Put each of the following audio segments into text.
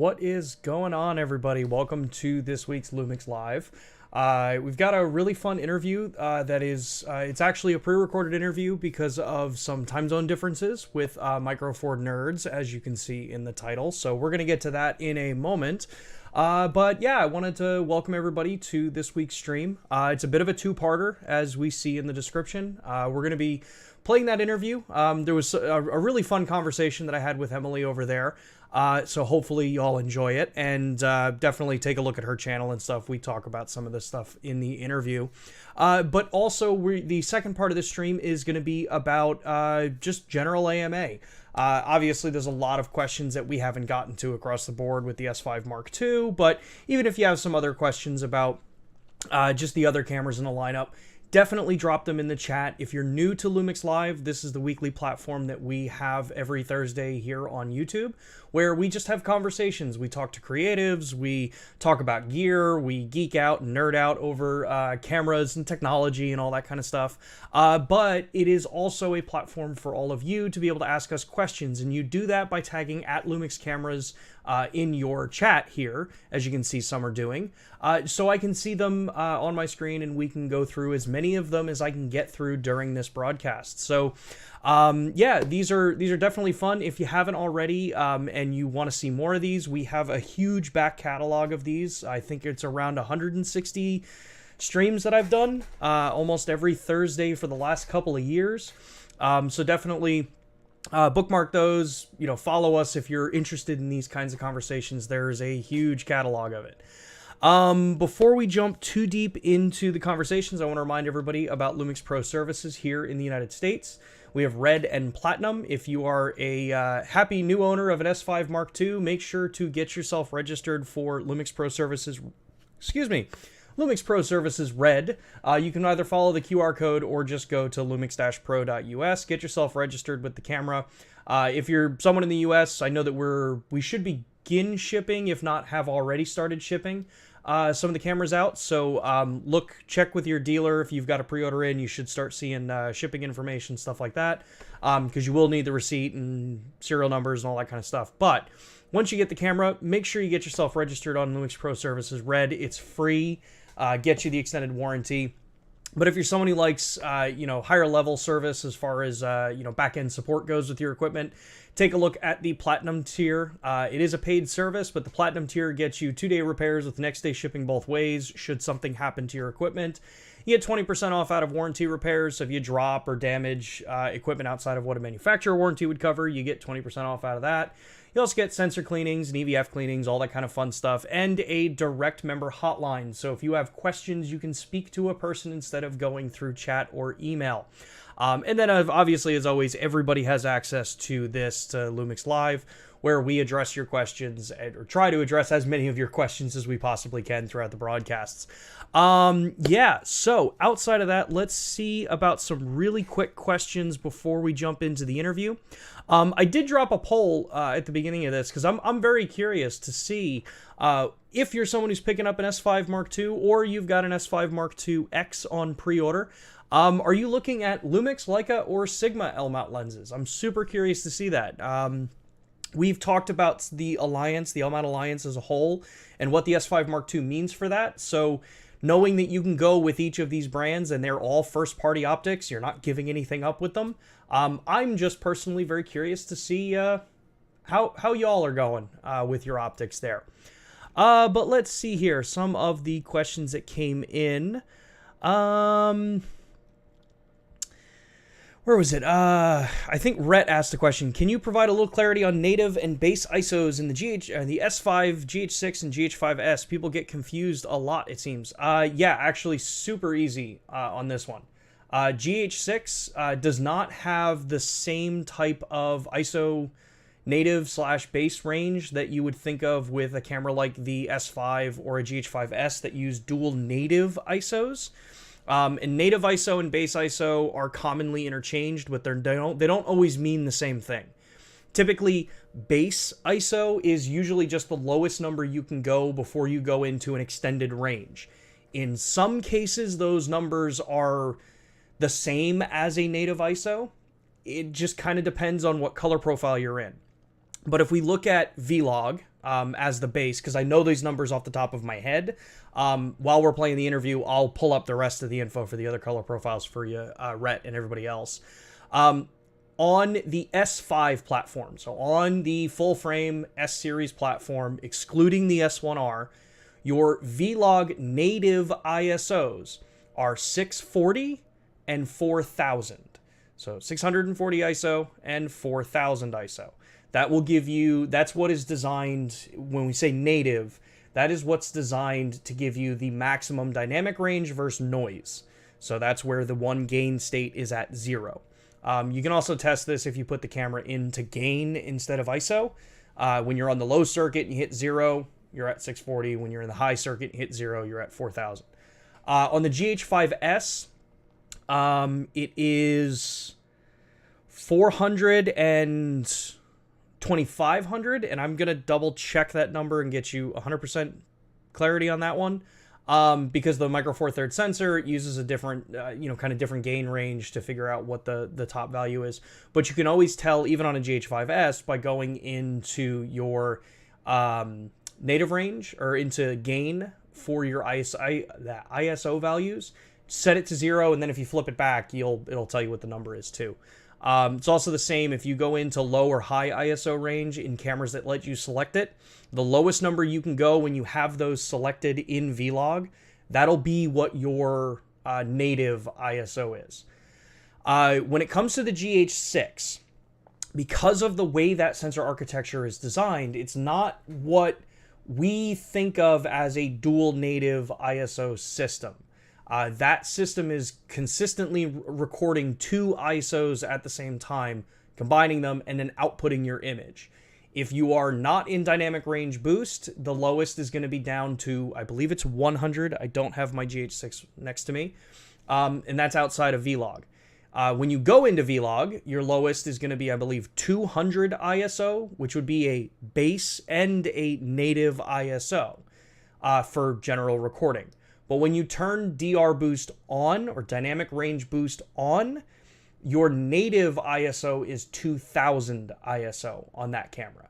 What is going on, everybody? Welcome to this week's LUMIX Live. We've got a really fun interview it's actually a pre-recorded interview because of some time zone differences with Micro Four Nerds, as you can see in the title. So we're going to get to that in a moment. But yeah, I wanted to welcome everybody to this week's stream. It's a bit of a two-parter, as we see in the description. We're going to be playing that interview. There was a really fun conversation that I had with Emily over there. So hopefully y'all enjoy it, and definitely take a look at her channel and stuff. We talk about some of this stuff in the interview. But also, the second part of the stream is going to be about just general AMA. Obviously, there's a lot of questions that we haven't gotten to across the board with the S5 Mark II, but even if you have some other questions about just the other cameras in the lineup, definitely drop them in the chat. If you're new to LUMIX Live, this is the weekly platform that we have every Thursday here on YouTube, where we just have conversations. We talk to creatives, we talk about gear, we geek out and nerd out over cameras and technology and all that kind of stuff. But it is also a platform for all of you to be able to ask us questions, and you do that by tagging at LUMIX Cameras in your chat here, as you can see some are doing. So I can see them on my screen, and we can go through as many of them as I can get through during this broadcast. So yeah, these are definitely fun. If you haven't already and you want to see more of these, we have a huge back catalog of these. I think it's around 160 streams that I've done almost every Thursday for the last couple of years. So definitely bookmark those, follow us if you're interested in these kinds of conversations. There's a huge catalog of it. Before we jump too deep into the conversations, I want to remind everybody about LUMIX Pro services here in the United States. We have Red and Platinum. If you are a happy new owner of an S5 Mark II, make sure to get yourself registered for LUMIX Pro services. LUMIX Pro Services Red. You can either follow the QR code or just go to lumix-pro.us. Get yourself registered with the camera. If you're someone in the US, I know that we should begin shipping, if not have already started shipping some of the cameras out. So check with your dealer. If you've got a pre-order in, you should start seeing shipping information, stuff like that, because you will need the receipt and serial numbers and all that kind of stuff. But once you get the camera, make sure you get yourself registered on LUMIX Pro Services Red. It's free. Get you the extended warranty. But if you're someone who likes, higher level service as far as, back-end support goes with your equipment, take a look at the Platinum tier. It is a paid service, but the Platinum tier gets you 2-day repairs with next-day shipping both ways should something happen to your equipment. You get 20% off out of warranty repairs. So if you drop or damage equipment outside of what a manufacturer warranty would cover, you get 20% off out of that. You also get sensor cleanings and EVF cleanings, all that kind of fun stuff, and a direct member hotline. So if you have questions, you can speak to a person instead of going through chat or email. And then obviously, as always, everybody has access to LUMIX Live, where we address your questions or try to address as many of your questions as we possibly can throughout the broadcasts. Yeah, so outside of that, let's see about some really quick questions before we jump into the interview. I did drop a poll at the beginning of this because I'm very curious to see if you're someone who's picking up an S5 Mark II or you've got an S5 Mark II X on pre-order. Are you looking at LUMIX, Leica, or Sigma L-mount lenses? I'm super curious to see that. We've talked about the Alliance, the L-mount Alliance as a whole, and what the S5 Mark II means for that. So knowing that you can go with each of these brands and they're all first-party optics, you're not giving anything up with them. I'm just personally very curious to see how y'all are going with your optics there. But let's see here, some of the questions that came in. Where was it? I think Rhett asked a question. Can you provide a little clarity on native and base ISOs in the the S5, GH6, and GH5S? People get confused a lot, it seems. Yeah, actually super easy on this one. GH6 does not have the same type of ISO native/base range that you would think of with a camera like the S5 or a GH5S that use dual native ISOs. And native ISO and base ISO are commonly interchanged, but they don't always mean the same thing. Typically, base ISO is usually just the lowest number you can go before you go into an extended range. In some cases, those numbers are the same as a native ISO. It just kind of depends on what color profile you're in. But if we look at Vlog, as the base, because I know these numbers off the top of my head. While we're playing the interview, I'll pull up the rest of the info for the other color profiles for you, Rhett, and everybody else. On the S5 platform, so on the full-frame S-Series platform, excluding the S1R, your V-Log native ISOs are 640 and 4000. So 640 ISO and 4000 ISO. That will give you, that's what is designed, when we say native, that is what's designed to give you the maximum dynamic range versus noise. So that's where the one gain state is at 0. You can also test this if you put the camera into gain instead of ISO. When you're on the low circuit and you hit 0, you're at 640. When you're in the high circuit and hit 0, you're at 4000. On the GH5S, it is 400 and 2500, and I'm going to double check that number and get you 100% clarity on that one. Because the Micro Four Thirds sensor uses a different, kind of different gain range to figure out what the top value is. But you can always tell, even on a GH5S, by going into your native range or into gain for your ISO values, set it to 0, and then if you flip it back, it'll tell you what the number is too. It's also the same if you go into low or high ISO range in cameras that let you select it. The lowest number you can go when you have those selected in V-Log, that'll be what your native ISO is. When it comes to the GH6, because of the way that sensor architecture is designed, it's not what we think of as a dual native ISO system. That system is consistently recording 2 ISOs at the same time, combining them, and then outputting your image. If you are not in dynamic range boost, the lowest is going to be down to, I believe it's 100. I don't have my GH6 next to me. And that's outside of V-Log. When you go into V-Log, your lowest is going to be, I believe, 200 ISO, which would be a base and a native ISO for general recording. But when you turn DR boost on, or dynamic range boost on, your native ISO is 2000 ISO on that camera.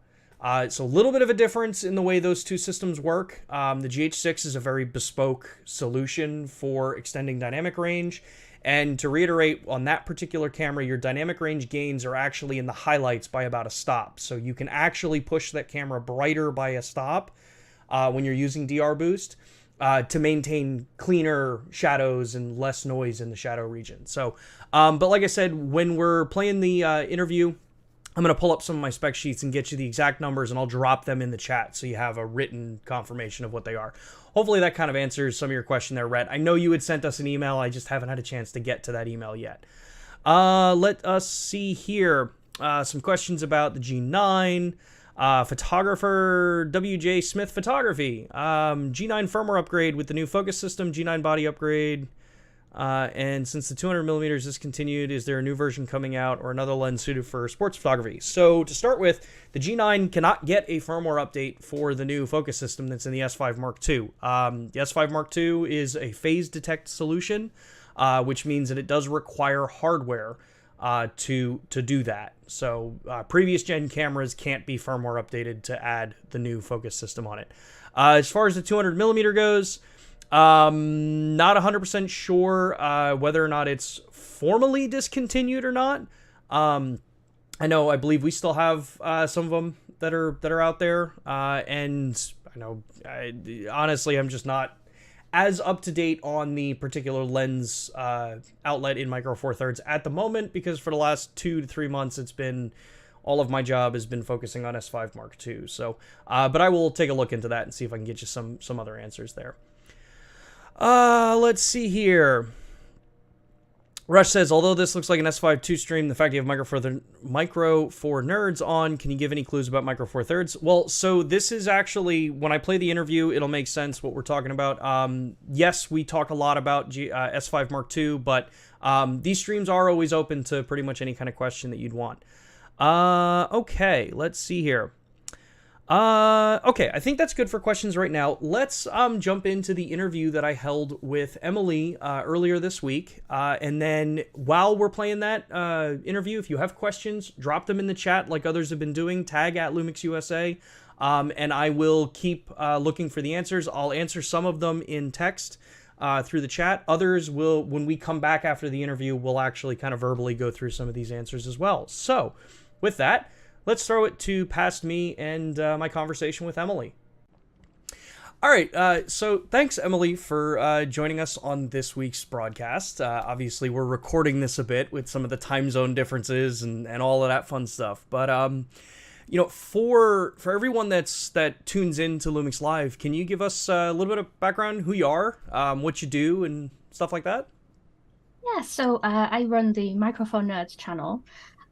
So a little bit of a difference in the way those two systems work. The GH6 is a very bespoke solution for extending dynamic range. And to reiterate, on that particular camera, your dynamic range gains are actually in the highlights by about a stop. So you can actually push that camera brighter by a stop when you're using DR boost. To maintain cleaner shadows and less noise in the shadow region. So, but like I said, when we're playing the interview, I'm going to pull up some of my spec sheets and get you the exact numbers, and I'll drop them in the chat so you have a written confirmation of what they are. Hopefully that kind of answers some of your question there, Rhett. I know you had sent us an email. I just haven't had a chance to get to that email yet. Let us see here. Some questions about the G9. Photographer WJ Smith Photography. G9 firmware upgrade with the new focus system, G9 body upgrade. And since the 200mm is discontinued, is there a new version coming out or another lens suited for sports photography? So to start with, the G9 cannot get a firmware update for the new focus system that's in the S5 Mark II. The S5 Mark II is a phase detect solution, which means that it does require hardware to do that. So previous gen cameras can't be firmware updated to add the new focus system on it. As far as the 200mm goes, not 100% sure whether or not it's formally discontinued or not. I believe we still have some of them that are out there, and I know honestly I'm just not as up to date on the particular lens outlet in Micro Four Thirds at the moment, because for the last 2 to 3 months it's been all of my job has been focusing on S5 Mark II. So, but I will take a look into that and see if I can get you some other answers there. Let's see here. Rush says, although this looks like an S5 2 stream, the fact you have Micro Four Nerds on, can you give any clues about Micro Four Thirds? Well, so this is actually, when I play the interview, it'll make sense what we're talking about. Yes, we talk a lot about S5 Mark II, but these streams are always open to pretty much any kind of question that you'd want. Okay, let's see here. Okay, I think that's good for questions right now. Let's jump into the interview that I held with Emily earlier this week. And then while we're playing that interview, if you have questions, drop them in the chat like others have been doing. Tag at LUMIX USA. And I will keep looking for the answers. I'll answer some of them in text through the chat. Others will, when we come back after the interview, we'll actually kind of verbally go through some of these answers as well. So with that, let's throw it to past me and my conversation with Emily. All right, so thanks, Emily, for joining us on this week's broadcast. Obviously, we're recording this a bit with some of the time zone differences and all of that fun stuff. But for everyone that tunes in to Lumix Live, can you give us a little bit of background, who you are, what you do, and stuff like that? Yeah, so I run the Microphone Nerds channel,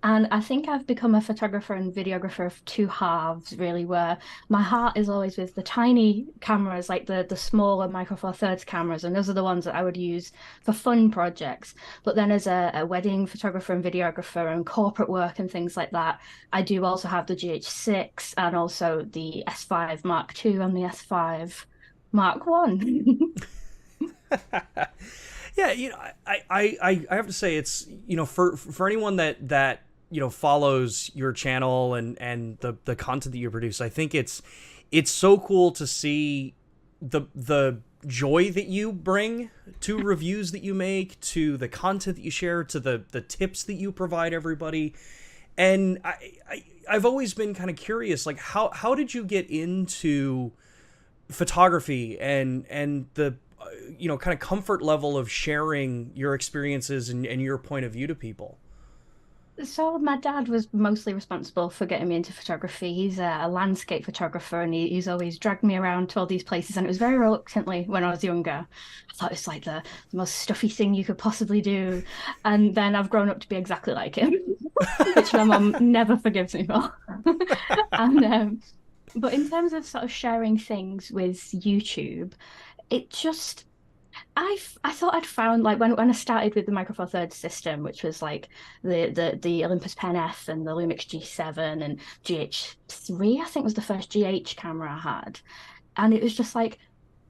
and I think I've become a photographer and videographer of two halves, really, where my heart is always with the tiny cameras, like the smaller Micro Four Thirds cameras, and those are the ones that I would use for fun projects. But then as a wedding photographer and videographer and corporate work and things like that, I do also have the GH6 and also the S5 Mark II and the S5 Mark One. Yeah, I have to say it's for anyone that follows your channel and the content that you produce, I think it's so cool to see the joy that you bring to reviews that you make, to the content that you share, to the tips that you provide everybody. And I've always been kind of curious, like how did you get into photography and the kind of comfort level of sharing your experiences and your point of view to people? So my dad was mostly responsible for getting me into photography. He's a landscape photographer, and he's always dragged me around to all these places. And it was very reluctantly when I was younger. I thought it was like the most stuffy thing you could possibly do. And then I've grown up to be exactly like him, which my mum never forgives me for. And but in terms of sort of sharing things with YouTube, it just I thought I'd found, like, when I started with the Micro Four Thirds system, which was like the Olympus Pen F and the Lumix G7 and GH3, I think was the first GH camera I had. And it was just like,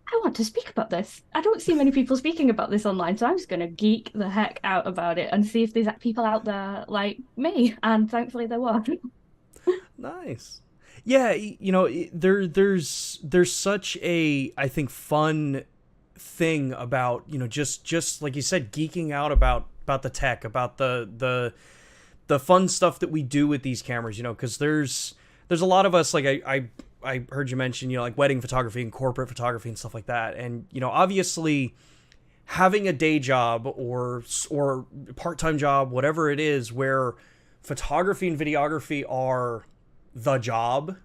I want to speak about this. I don't see many people speaking about this online, so I'm just going to geek the heck out about it and see if there's people out there like me. And thankfully there were. Nice. Yeah, there's such a, I think, fun thing about just like you said, geeking out about the tech, about the fun stuff that we do with these cameras, because there's a lot of us, like I heard you mention, like wedding photography and corporate photography and stuff like that, and obviously having a day job or part-time job, whatever it is, where photography and videography are the job.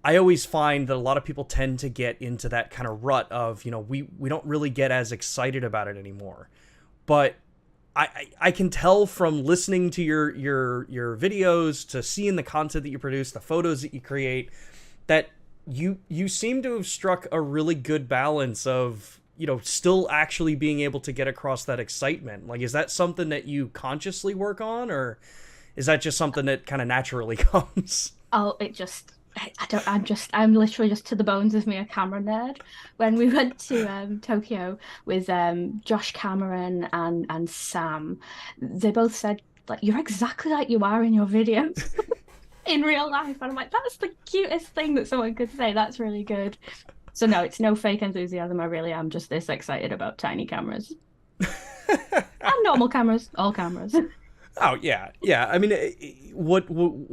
I always find that a lot of people tend to get into that kind of rut of, we don't really get as excited about it anymore. But I can tell from listening to your videos, to seeing the content that you produce, the photos that you create, that you seem to have struck a really good balance of, still actually being able to get across that excitement. Like, is that something that you consciously work on, or is that just something that kind of naturally comes? Oh, it just I'm literally just to the bones of me a camera nerd. When we went to Tokyo with Josh Cameron and Sam, they both said, like, you're exactly like you are in your videos in real life. And I'm like, that's the cutest thing that someone could say. That's really good. So no, it's no fake enthusiasm. I really am just this excited about tiny cameras and normal cameras, all cameras. Oh yeah, yeah. I mean, what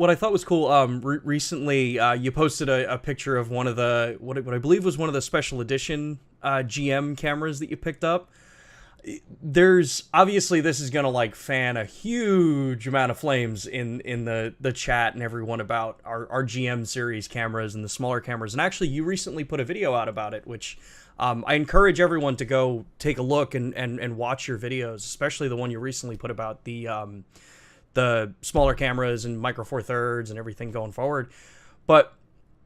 I thought was cool. Recently, you posted a picture of one of the what I believe was one of the special edition GM cameras that you picked up. There's obviously, this is gonna like fan a huge amount of flames in the chat and everyone about our GM series cameras and the smaller cameras. And actually, you recently put a video out about it, which I encourage everyone to go take a look and watch your videos, especially the one you recently put about the smaller cameras and Micro Four Thirds and everything going forward. But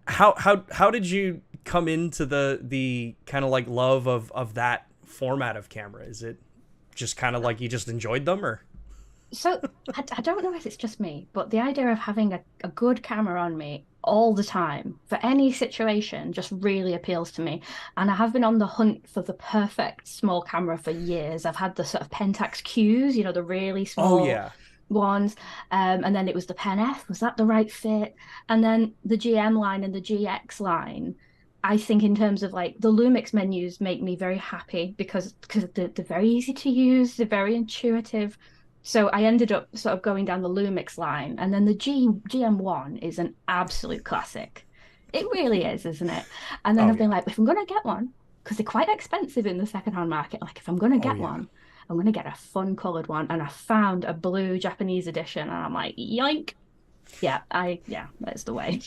how did you come into the kind of like love of that format of camera? Is it just kind of like you just enjoyed them, or? So I don't know if it's just me, but the idea of having a good camera on me all the time for any situation just really appeals to me. And I have been on the hunt for the perfect small camera for years. I've had the sort of Pentax Qs, the really Oh small yeah. ones. And then it was the Pen F. Was that the right fit? And then the GM line and the GX line. I think in terms of like the Lumix menus make me very happy because they're very easy to use, they're very intuitive. So I ended up sort of going down the Lumix line, and then the GM1 is an absolute classic. It really is, isn't it? And then Oh I've been yeah. like, if I'm gonna get one, because they're quite expensive in the secondhand market, like if I'm gonna Oh get yeah. one, I'm gonna get a fun colored one. And I found a blue Japanese edition, and I'm like, yoink. Yeah, that's the way.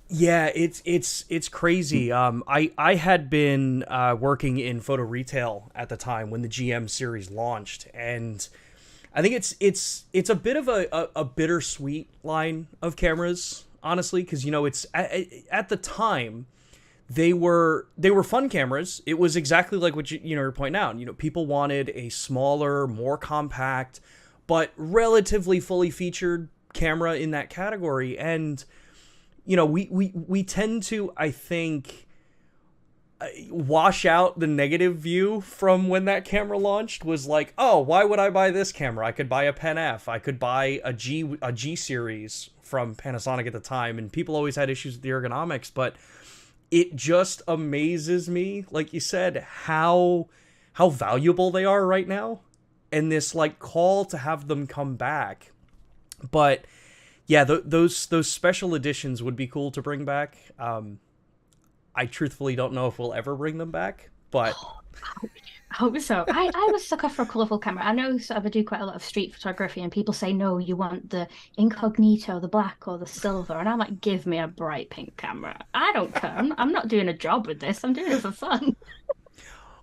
Yeah, it's crazy. I had been working in photo retail at the time when the GM series launched, and I think it's a bit of a bittersweet line of cameras, honestly, because it's at the time they were fun cameras. It was exactly like what you're pointing out. People wanted a smaller, more compact, but relatively fully featured camera in that category, and we tend to, I think, wash out the negative view from when that camera launched. Was like, oh, why would I buy this camera? I could buy a Pen F. I could buy a G series from Panasonic at the time, and people always had issues with the ergonomics. But it just amazes me, like you said, how valuable they are right now, and this like call to have them come back. But yeah, those special editions would be cool to bring back. I truthfully don't know if we'll ever bring them back, but I hope so. I was sucker for a colourful camera. I know sort of I do quite a lot of street photography, and people say, no, you want the incognito, the black or the silver. And I'm like, give me a bright pink camera. I don't care. I'm not doing a job with this. I'm doing it for fun.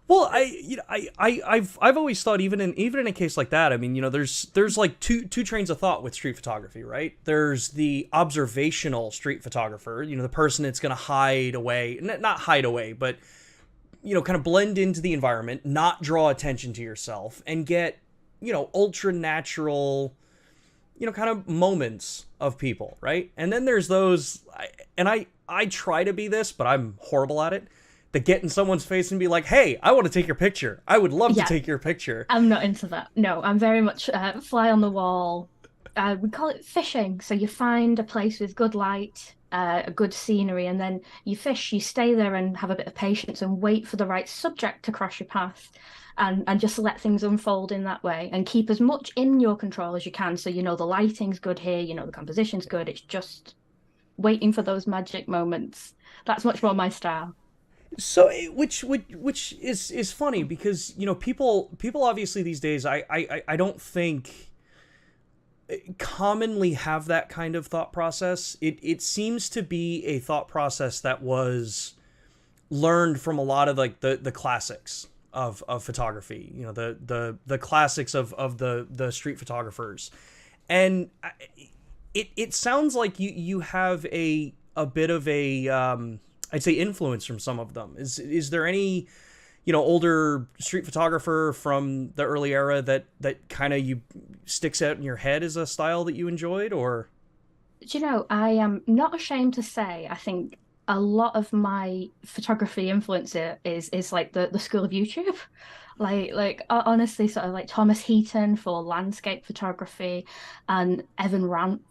well, I've always thought, even in a case like that, I mean, there's like two trains of thought with street photography, right? There's the observational street photographer, the person that's going to hide away, not hide away, but kind of blend into the environment, not draw attention to yourself, and get, ultra natural, kind of moments of people, right? And then there's those, and I try to be this, but I'm horrible at it, that get in someone's face and be like, hey, I want to take your picture. I would love to Yeah, take your picture. I'm not into that. No, I'm very much fly on the wall. We call it fishing. So you find a place with good light, a good scenery, and then you fish. You stay there and have a bit of patience and wait for the right subject to cross your path, and just let things unfold in that way, and keep as much in your control as you can. So the lighting's good here, the composition's good. It's just waiting for those magic moments. That's much more my style. So, which is funny because people obviously these days, I don't think commonly have that kind of thought process. It seems to be a thought process that was learned from a lot of like the classics of photography. The classics of the street photographers, and it sounds like you have a bit of a I'd say influence from some of them. Is there any older street photographer from the early era that kind of you sticks out in your head as a style that you enjoyed? Or Do you know, I am not ashamed to say, I think a lot of my photography influencer is like the school of YouTube. Honestly, sort of like Thomas Heaton for landscape photography and Evan Rant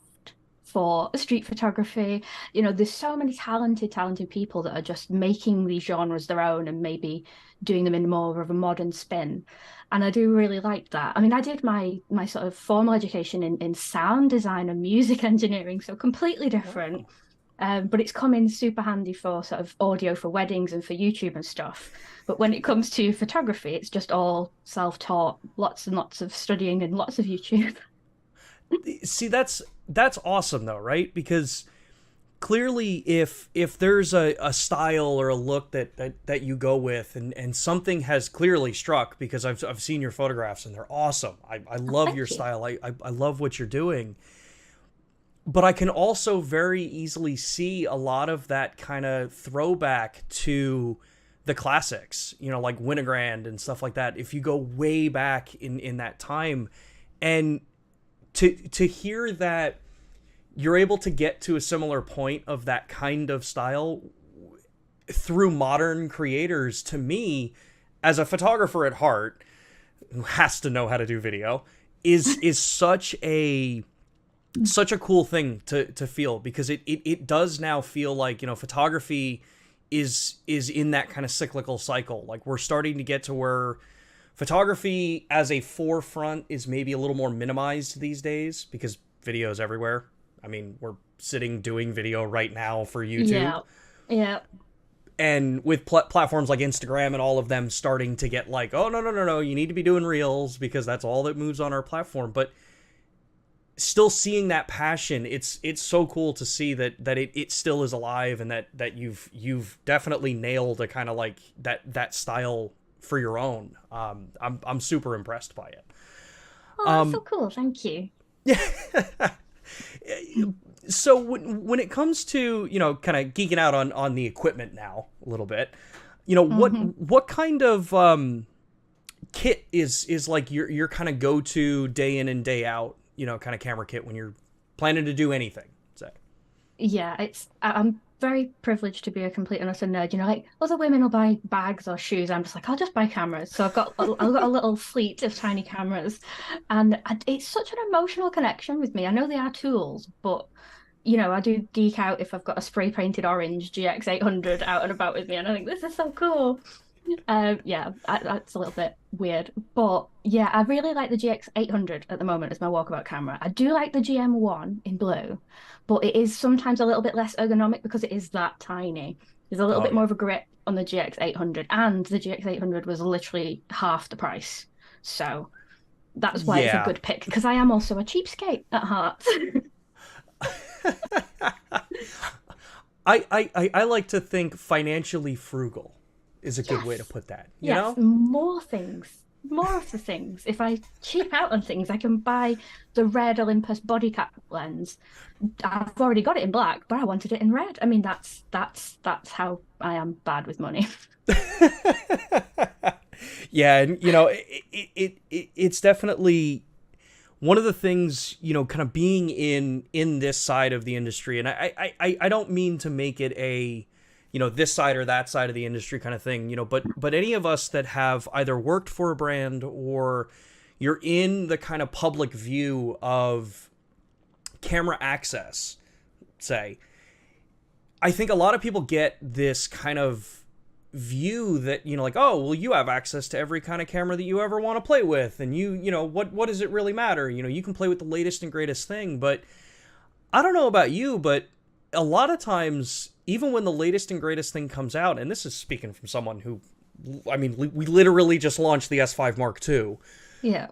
for street photography. There's so many talented people that are just making these genres their own and maybe doing them in more of a modern spin. And I do really like that. I mean, I did my sort of formal education in sound design and music engineering, so completely different. wow. But it's come in super handy for sort of audio for weddings and for YouTube and stuff. But when it comes to photography, it's just all self-taught, lots and lots of studying and lots of YouTube. See, that's awesome though, right? Because clearly if there's a style or a look that you go with, and something has clearly struck, because I've seen your photographs and they're awesome. I Oh, love your thank you. style. I love what you're doing. But I can also very easily see a lot of that kind of throwback to the classics, like Winogrand and stuff like that. If you go way back in that time, and to hear that you're able to get to a similar point of that kind of style through modern creators. To me, as a photographer at heart who has to know how to do video, is such a cool thing to feel, because it does now feel like, photography is in that kind of cyclical cycle. Like, we're starting to get to where photography as a forefront is maybe a little more minimized these days, because video is everywhere. I mean, we're sitting doing video right now for YouTube. Yeah. And with platforms like Instagram and all of them starting to get like, oh, no, you need to be doing reels because that's all that moves on our platform. But still seeing that passion, it's so cool to see that it still is alive, and that you've definitely nailed a kind of like that style for your own. I'm super impressed by it. Oh, that's so cool. Thank you. So when it comes to, kind of geeking out on the equipment now a little bit, what kind of kit is like your kind of go-to day in and day out, kind of camera kit when you're planning to do anything, say? Yeah, I'm very privileged to be a complete and utter nerd. Like other women will buy bags or shoes. I'm just like, I'll just buy cameras. So I've got a little fleet of tiny cameras, and it's such an emotional connection with me. I know they are tools, but I do geek out if I've got a spray painted orange GX800 out and about with me, and I think this is so cool. That's a little bit weird, but yeah, I really like the GX800 at the moment as my walkabout camera. I do like the GM1 in blue, but it is sometimes a little bit less ergonomic because it is that tiny. There's a little bit more of a grip on the GX800, and the GX800 was literally half the price. So that's why it's a good pick, because I am also a cheapskate at heart. I like to think financially frugal is a good way to put that. You know? More of the things. If I cheap out on things, I can buy the red Olympus body cap lens. I've already got it in black, but I wanted it in red. I mean, that's how I am bad with money. Yeah, and it's definitely one of the things, kind of being in this side of the industry, and I don't mean to make it a, this side or that side of the industry kind of thing, but any of us that have either worked for a brand or you're in the kind of public view of camera access, say, I think a lot of people get this kind of view that, like, oh, well, you have access to every kind of camera that you ever want to play with, and what does it really matter? You can play with the latest and greatest thing. But I don't know about you, but a lot of times, even when the latest and greatest thing comes out, and this is speaking from someone who, I mean, we literally just launched the S5 Mark II. Yeah.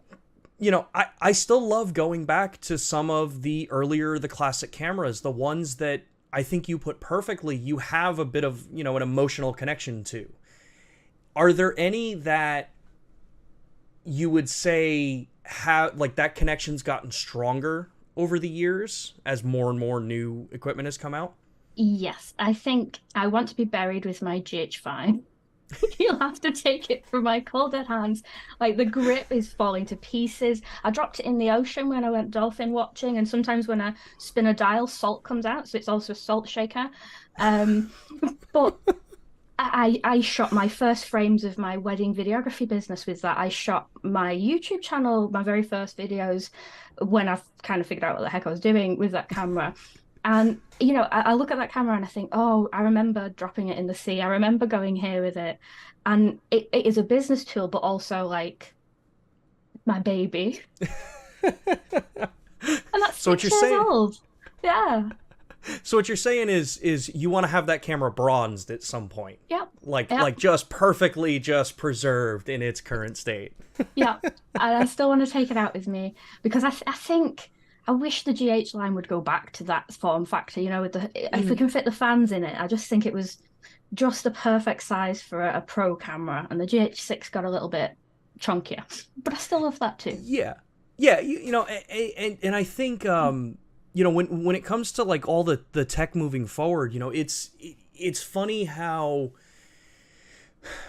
I still love going back to some of the classic cameras, the ones that I think you put perfectly, you have a bit of, an emotional connection to. Are there any that you would say have, like, that connection's gotten stronger over the years as more and more new equipment has come out? Yes, I think I want to be buried with my GH5. You'll have to take it from my cold dead hands. Like, the grip is falling to pieces. I dropped it in the ocean when I went dolphin watching, and sometimes when I spin a dial, salt comes out, so it's also a salt shaker. But I shot my first frames of my wedding videography business with that. I shot my YouTube channel, my very first videos, when I kind of figured out what the heck I was doing with that camera. And, I look at that camera and I think, oh, I remember dropping it in the sea. I remember going here with it. And it is a business tool, but also like my baby. And that's so 6 years old. Yeah. So what you're saying is you want to have that camera bronzed at some point. Yep. Like just perfectly just preserved in its current state. Yeah. And I still want to take it out with me, because I think I wish the GH line would go back to that form factor, with if we can fit the fans in it. I just think it was just the perfect size for a pro camera, and the GH6 got a little bit chunkier, but I still love that too. Yeah. And I think when it comes to like all the tech moving forward, it's funny how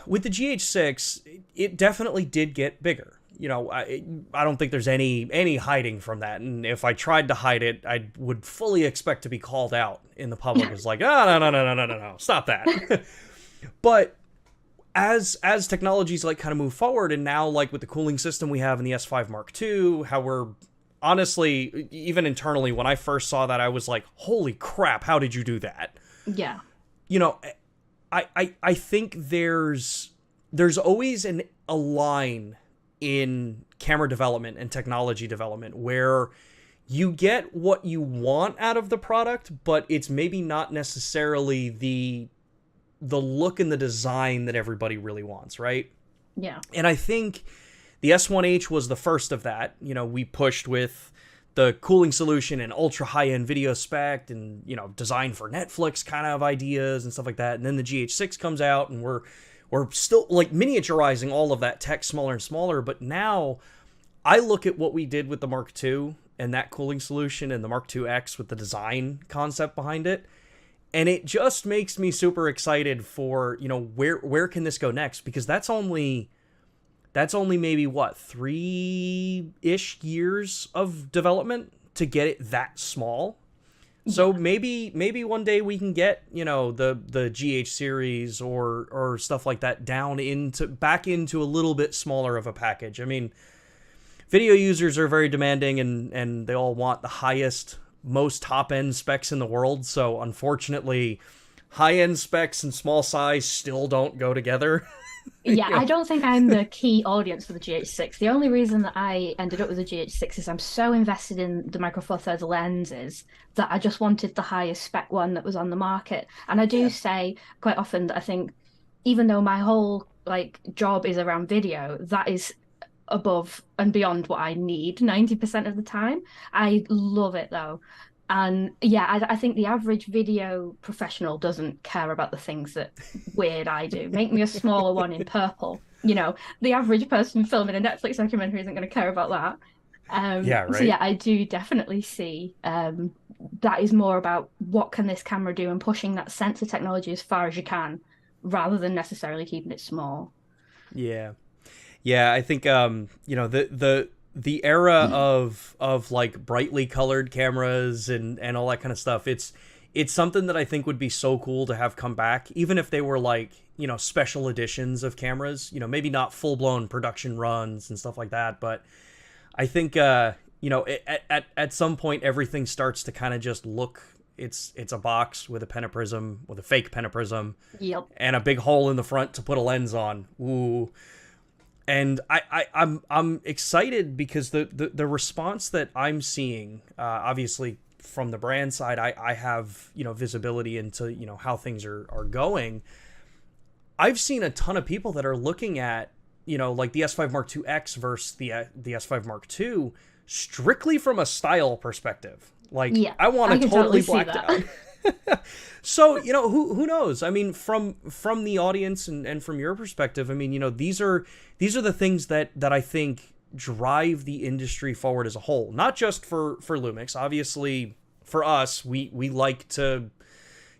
with the GH6 it definitely did get bigger. I don't think there's any hiding from that. And if I tried to hide it, I would fully expect to be called out in the public as like, oh, no, no, no, no, no, no, no, stop that. But as technologies like kind of move forward, and now like with the cooling system we have in the S5 Mark II, how we're honestly, even internally, when I first saw that, I was like, holy crap, how did you do that? Yeah. You know, I think there's always a line in camera development and technology development where you get what you want out of the product, but it's maybe not necessarily the look and the design that everybody really wants, right? Yeah. And I think the S1H was the first of that. You know, we pushed with the cooling solution and ultra high-end video spec and, design for Netflix kind of ideas and stuff like that. And then the GH6 comes out and we're still like miniaturizing all of that tech smaller and smaller. But now I look at what we did with the Mark II and that cooling solution and the Mark II X with the design concept behind it. And it just makes me super excited for, where can this go next? Because that's only maybe what, 3-ish years of development to get it that small. So maybe one day we can get, the GH series or stuff like that back into a little bit smaller of a package. I mean, video users are very demanding and they all want the highest, most top-end specs in the world. So unfortunately, high-end specs and small size still don't go together. Yeah, I don't think I'm the key audience for the GH6. The only reason that I ended up with the GH6 is I'm so invested in the Micro Four Thirds lenses that I just wanted the highest spec one that was on the market. And I do say quite often that I think even though my whole job is around video, that is above and beyond what I need 90% of the time. I love it though. And yeah, I think the average video professional doesn't care about the things that weird I do. Make me a smaller one in purple. The average person filming a Netflix documentary isn't going to care about that. Yeah, right. So yeah, I do definitely see that is more about what can this camera do and pushing that sensor technology as far as you can, rather than necessarily keeping it small. Yeah. Yeah, I think the era of like brightly colored cameras and all that kind of stuff, it's something that I think would be so cool to have come back, even if they were like, special editions of cameras, maybe not full-blown production runs and stuff like that, but I think at some point everything starts to kind of just look, it's a box with a pentaprism, with a fake pentaprism, Yep. and a big hole in the front to put a lens on. Ooh. And I'm excited because the response that I'm seeing, obviously from the brand side, I have visibility into how things are going. I've seen a ton of people that are looking at like the S5 Mark II X versus the S5 Mark II strictly from a style perspective. Like, Yeah, I want I a can totally totally see blacked that. out. So, who knows? I mean, from the audience and from your perspective, I mean, these are the things that I think drive the industry forward as a whole. Not just for LUMIX. Obviously, for us, we like to,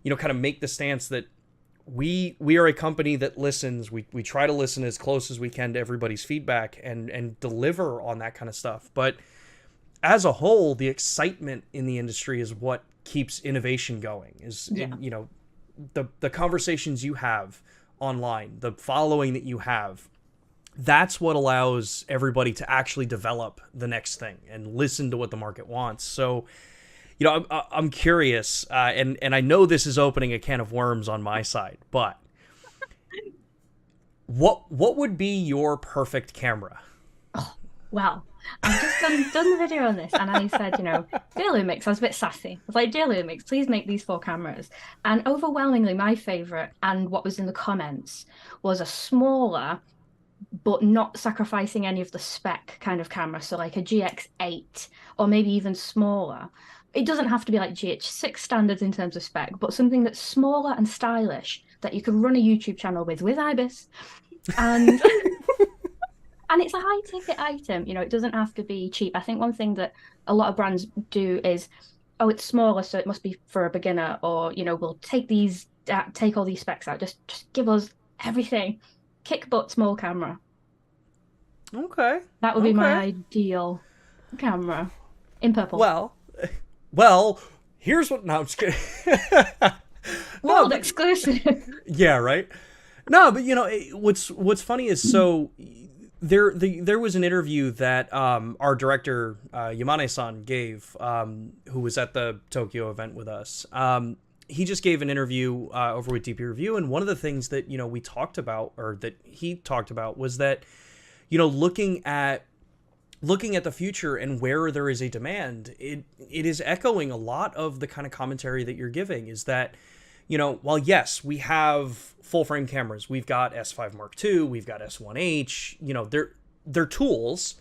kind of make the stance that we are a company that listens. We try to listen as close as we can to everybody's feedback and deliver on that kind of stuff. But as a whole, the excitement in the industry is what keeps innovation going. The conversations you have online, the following that you have, that's what allows everybody to actually develop the next thing and listen to what the market wants. So, I'm curious, and I know this is opening a can of worms on my side, but what would be your perfect camera? Well, I've just done the video on this and I said, dear Lumix, I was a bit sassy. I was like, dear Lumix, please make these 4 cameras. And overwhelmingly, my favorite and what was in the comments was a smaller, but not sacrificing any of the spec kind of camera. So like a GX8 or maybe even smaller. It doesn't have to be like GH6 standards in terms of spec, but something that's smaller and stylish that you could run a YouTube channel with IBIS. And and it's a high ticket item. It doesn't have to be cheap. I think one thing that a lot of brands do is, oh, it's smaller, so it must be for a beginner, or we'll take all these specs out. Just give us everything. Kick butt small camera. Okay. That would be my Okay. ideal camera in purple. Well, well, here's what. No, I'm just kidding. No, World but exclusive. yeah, right. No, but what's funny is so there was an interview that our director Yamane-san gave, who was at the Tokyo event with us. He just gave an interview over with DP Review, and one of the things that we talked about, or that he talked about, was that looking at the future and where there is a demand, it is echoing a lot of the kind of commentary that you're giving. Is that while yes, we have full frame cameras, we've got S5 Mark II, we've got S1H, they're tools,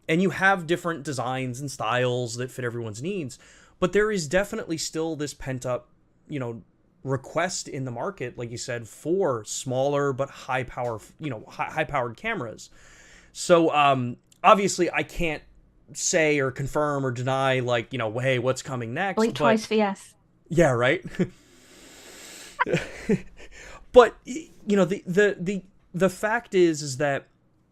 and you have different designs and styles that fit everyone's needs, but there is definitely still this pent up, request in the market, like you said, for smaller but high power, high powered cameras. So obviously I can't say or confirm or deny, like, hey, what's coming next, Blink but twice for yes. yeah, right. But the fact is that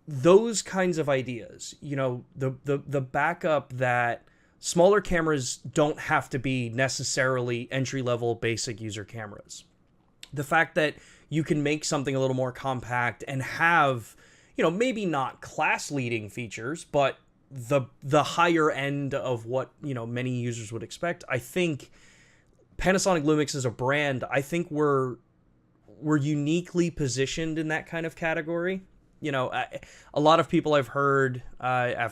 those kinds of ideas, the backup that smaller cameras don't have to be necessarily entry level basic user cameras. The fact that you can make something a little more compact and have, maybe not class leading features, but the higher end of what, many users would expect. I think Panasonic Lumix as a brand, I think we're uniquely positioned in that kind of category. A lot of people I've heard,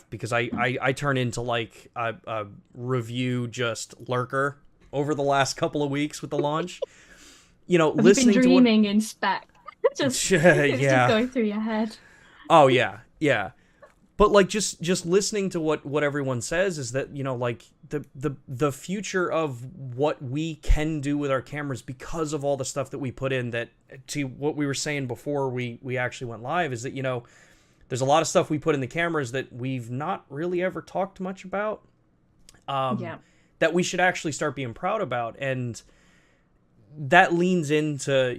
because I turn into like a review just lurker over the last couple of weeks with the launch. Have you been Listening to dreaming in spec? It's just yeah. going through your head. Oh yeah, yeah. But like just listening to what everyone says is that like the future of what we can do with our cameras, because of all the stuff that we put in, that to what we were saying before we actually went live, is that there's a lot of stuff we put in the cameras that we've not really ever talked much about, Yeah. that we should actually start being proud about. And that leans into,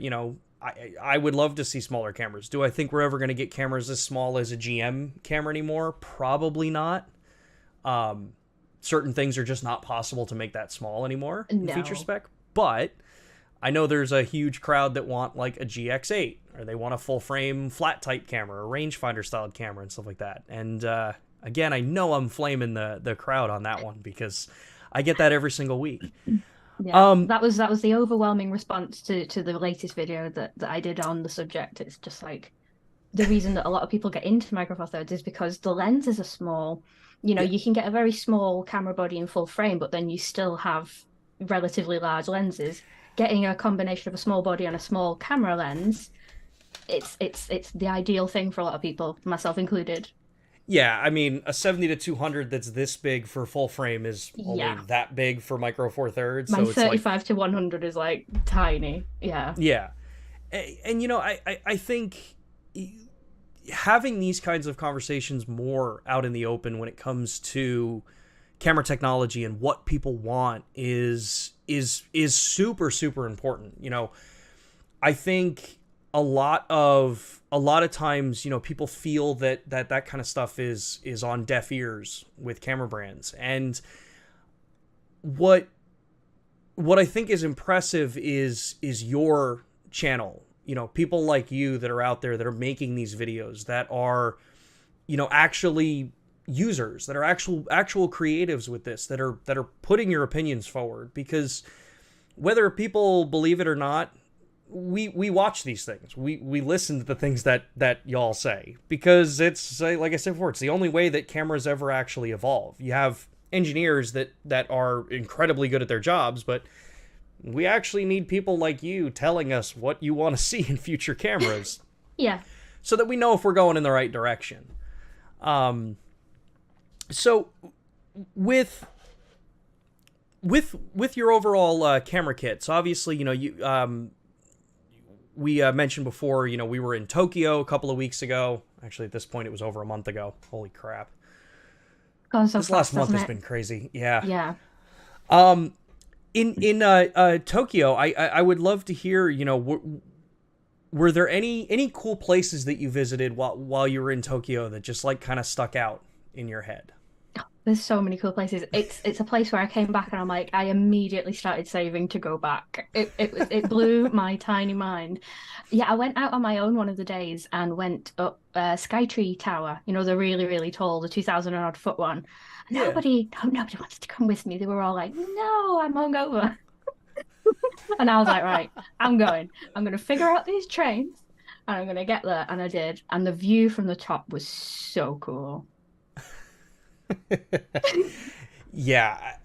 I would love to see smaller cameras. Do I think we're ever going to get cameras as small as a GM camera anymore? Probably not. Certain things are just not possible to make that small anymore in No. feature spec. But I know there's a huge crowd that want like a GX8, or they want a full frame flat type camera, a rangefinder styled camera, and stuff like that. And again, I know I'm flaming the crowd on that one, because I get that every single week. Yeah, that was the overwhelming response to the latest video that I did on the subject. It's just like the reason that a lot of people get into Micro Four Thirds is because the lenses are small. You can get a very small camera body in full frame, but then you still have relatively large lenses. Getting a combination of a small body and a small camera lens, it's the ideal thing for a lot of people, myself included. Yeah, I mean, a 70 to 200 that's this big for full frame is only Yeah. that big for Micro Four Thirds. My So it's like, 35 to 100 is like tiny. Yeah. yeah. And I think having these kinds of conversations more out in the open when it comes to camera technology and what people want is super, super important. I think a lot of times, people feel that kind of stuff is on deaf ears with camera brands. And what I think is impressive is your channel. People like you that are out there that are making these videos, that are, actually users, that are actual creatives with this, that are putting your opinions forward. Because whether people believe it or not, we watch these things. We listen to the things that y'all say, because it's, like I said before, it's the only way that cameras ever actually evolve. You have engineers that are incredibly good at their jobs, but we actually need people like you telling us what you want to see in future cameras. Yeah. So that we know if we're going in the right direction. So with your overall camera kit, so obviously, we mentioned before, we were in Tokyo a couple of weeks ago. Actually, at this point, it was over a month ago. Holy crap. Gone so This fast, last month hasn't has it? been crazy. Yeah. Yeah. In Tokyo, I would love to hear, were there any cool places that you visited while you were in Tokyo that just like kind of stuck out in your head? There's so many cool places. It's a place where I came back and I'm like, I immediately started saving to go back. It blew my tiny mind. Yeah, I went out on my own one of the days and went up Skytree Tower, the really, really tall, the 2,000 odd foot one. And Yeah. nobody wanted to come with me. They were all like, no, I'm hungover. And I was like, right, I'm going. I'm going to figure out these trains and I'm going to get there. And I did. And the view from the top was so cool. Yeah,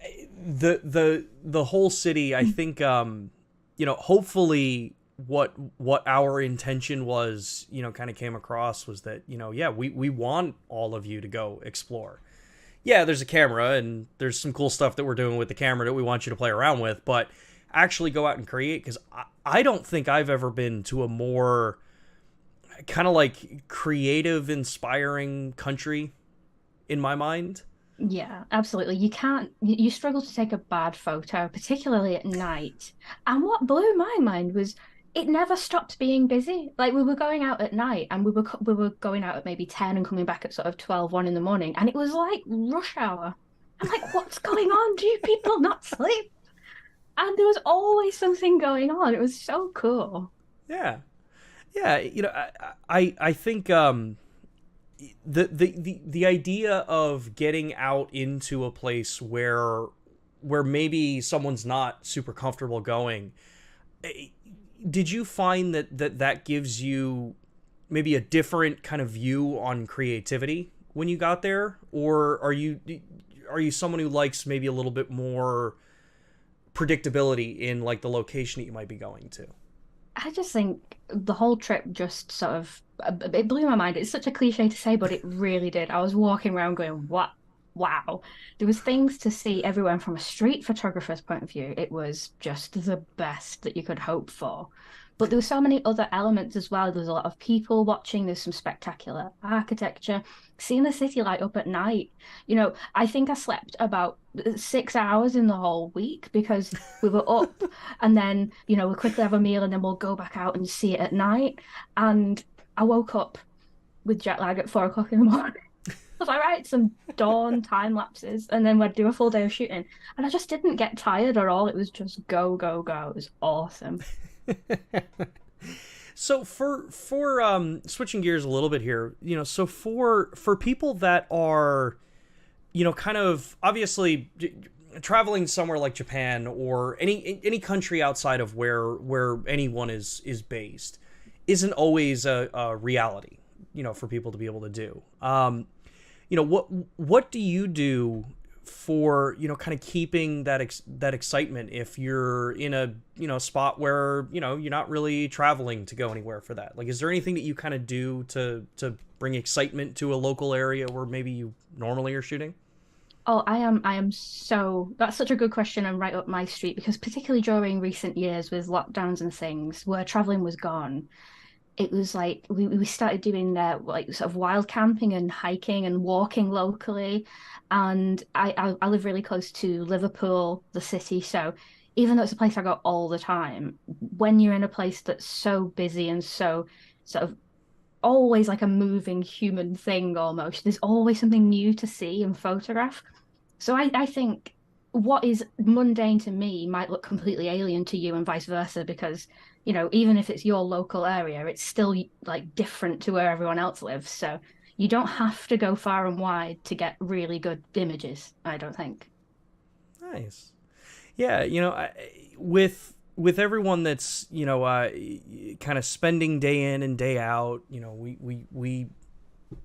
the whole city, I think, hopefully what our intention was, kind of came across was that, yeah, we want all of you to go explore. Yeah, there's a camera and there's some cool stuff that we're doing with the camera that we want you to play around with, but actually go out and create, because I don't think I've ever been to a more kind of like creative, inspiring country in my mind. Yeah, absolutely. You struggle to take a bad photo, particularly at night. And what blew my mind was it never stopped being busy. Like we were going out at night and we were going out at maybe 10 and coming back at sort of 12, 1 in the morning. And it was like rush hour. I'm like, what's going on? Do people not sleep? And there was always something going on. It was so cool. Yeah. Yeah, I think the idea of getting out into a place where maybe someone's not super comfortable going, did you find that gives you maybe a different kind of view on creativity when you got there, or are you someone who likes maybe a little bit more predictability in like the location that you might be going to? I just think the whole trip just sort of it blew my mind. It's such a cliche to say, but it really did. I was walking around going, "What? Wow!" There was things to see everywhere. And from a street photographer's point of view, it was just the best that you could hope for. But there were so many other elements as well. There was a lot of people watching. There's some spectacular architecture. Seeing the city light up at night. I think I slept about 6 hours in the whole week because we were up and then, we'll quickly have a meal and then we'll go back out and see it at night. And I woke up with jet lag at 4 o'clock in the morning. I was like, right, some dawn time lapses, and then we'd do a full day of shooting. And I just didn't get tired at all. It was just go, go, go. It was awesome. So for switching gears a little bit here, so for people that are, kind of obviously traveling somewhere like Japan or any country outside of where anyone is based, isn't always a reality, for people to be able to do. What do you do for kind of keeping that excitement if you're in a spot where you're not really traveling to go anywhere for that? Like, is there anything that you kind of do to bring excitement to a local area where maybe you normally are shooting? Oh, I am so, that's such a good question and right up my street because particularly during recent years with lockdowns and things where traveling was gone, it was like we started doing like sort of wild camping and hiking and walking locally. And I live really close to Liverpool, the city. So even though it's a place I go all the time, when you're in a place that's so busy and so sort of always like a moving human thing almost, there's always something new to see and photograph. So I think what is mundane to me might look completely alien to you and vice versa because even if it's your local area, it's still like different to where everyone else lives. So you don't have to go far and wide to get really good images, I don't think. Nice. Yeah, with everyone that's kind of spending day in and day out, we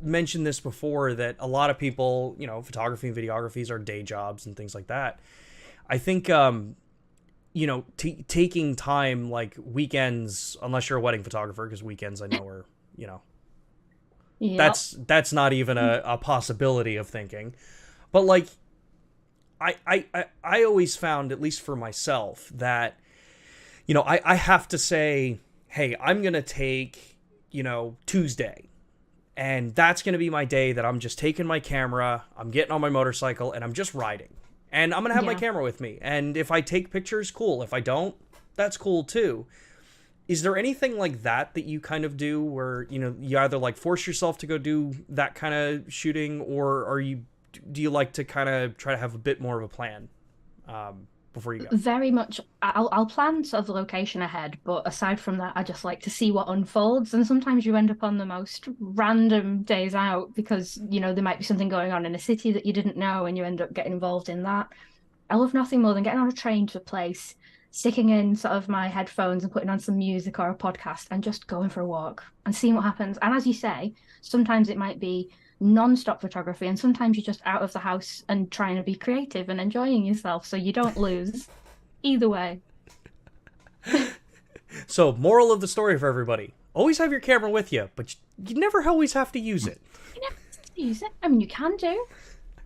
mentioned this before that a lot of people, photography and videographies are day jobs and things like that. I think taking time like weekends, unless you're a wedding photographer, because weekends I know are Yep. that's not even a possibility of thinking. But like I always found, at least for myself, that I have to say, hey, I'm gonna take Tuesday, and that's gonna be my day that I'm just taking my camera, I'm getting on my motorcycle, and I'm just riding, and I'm gonna have my Yeah. camera with me, and if I take pictures, cool. If I don't, that's cool too. is there anything like that that you kind of do where, you know, you either like force yourself to go do that kind of shooting, or do you like to kind of try to have a bit more of a plan before you go? Very much, I'll plan sort of the location ahead, but aside from that, I just like to see what unfolds. And sometimes you end up on the most random days out because, there might be something going on in a city that you didn't know, and you end up getting involved in that. I love nothing more than getting on a train to a place, sticking in sort of my headphones and putting on some music or a podcast and just going for a walk and seeing what happens. And as you say, sometimes it might be non-stop photography, and sometimes you're just out of the house and trying to be creative and enjoying yourself so you don't lose. Either way. So, moral of the story for everybody: always have your camera with you, but you never always have to use it. You never have to use it. I mean, you can do.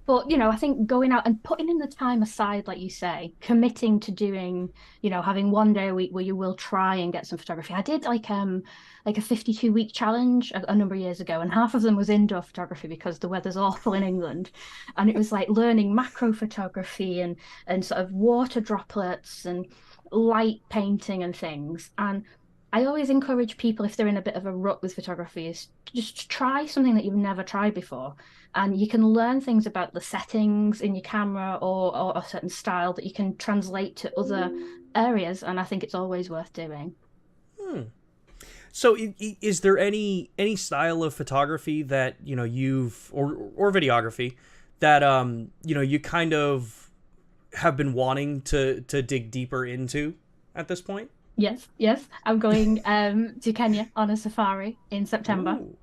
But, I think going out and putting in the time aside, like you say, committing to doing, having one day a week where you will try and get some photography. I did like a 52-week challenge a number of years ago, and half of them was indoor photography because the weather's awful in England. And it was like learning macro photography and sort of water droplets and light painting and things. And I always encourage people, if they're in a bit of a rut with photography, is just try something that you've never tried before. And you can learn things about the settings in your camera or a certain style that you can translate to other areas. And I think it's always worth doing. So, is there any style of photography that you've or videography that you kind of have been wanting to dig deeper into at this point? Yes, yes. I'm going to Kenya on a safari in September. Ooh.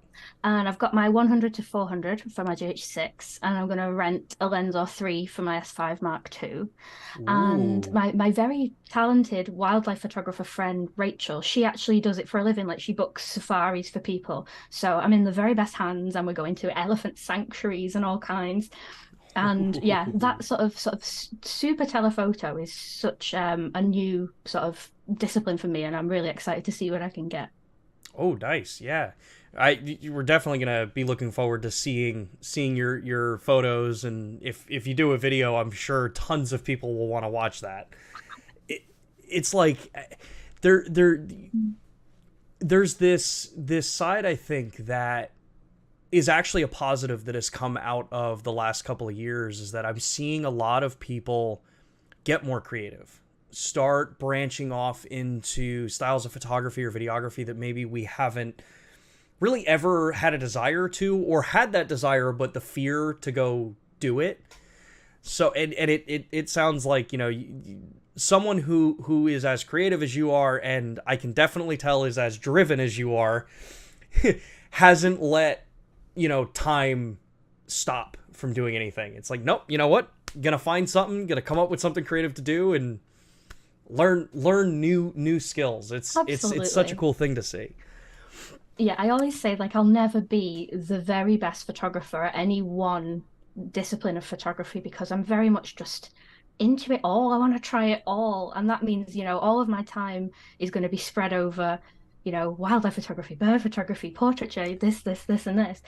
And I've got my 100 to 400 for my GH6, and I'm going to rent a lens or three for my S5 Mark II. And Ooh. my very talented wildlife photographer friend, Rachel, she actually does it for a living. Like, she books safaris for people. So I'm in the very best hands, and we're going to elephant sanctuaries and all kinds. And yeah, that sort of super telephoto is such a new sort of discipline for me, and I'm really excited to see what I can get. Oh, nice. Yeah. You were definitely gonna be looking forward to seeing your photos, and if you do a video, I'm sure tons of people will want to watch that. It's like there there's this side, I think, that is actually a positive that has come out of the last couple of years, is that I'm seeing a lot of people get more creative, start branching off into styles of photography or videography that maybe we haven't really ever had a desire to, or had that desire but the fear to go do it. So and it sounds like someone who is as creative as you are, and I can definitely tell is as driven as you are, hasn't let time stop from doing anything. It's like, nope, you know what, gonna find something, gonna come up with something creative to do, and learn new skills. It's such a Absolutely. cool thing to see. Yeah, I always say, like, I'll never be the very best photographer at any one discipline of photography because I'm very much just into it all. I want to try it all. And that means, all of my time is going to be spread over, wildlife photography, bird photography, portraiture, this, and this.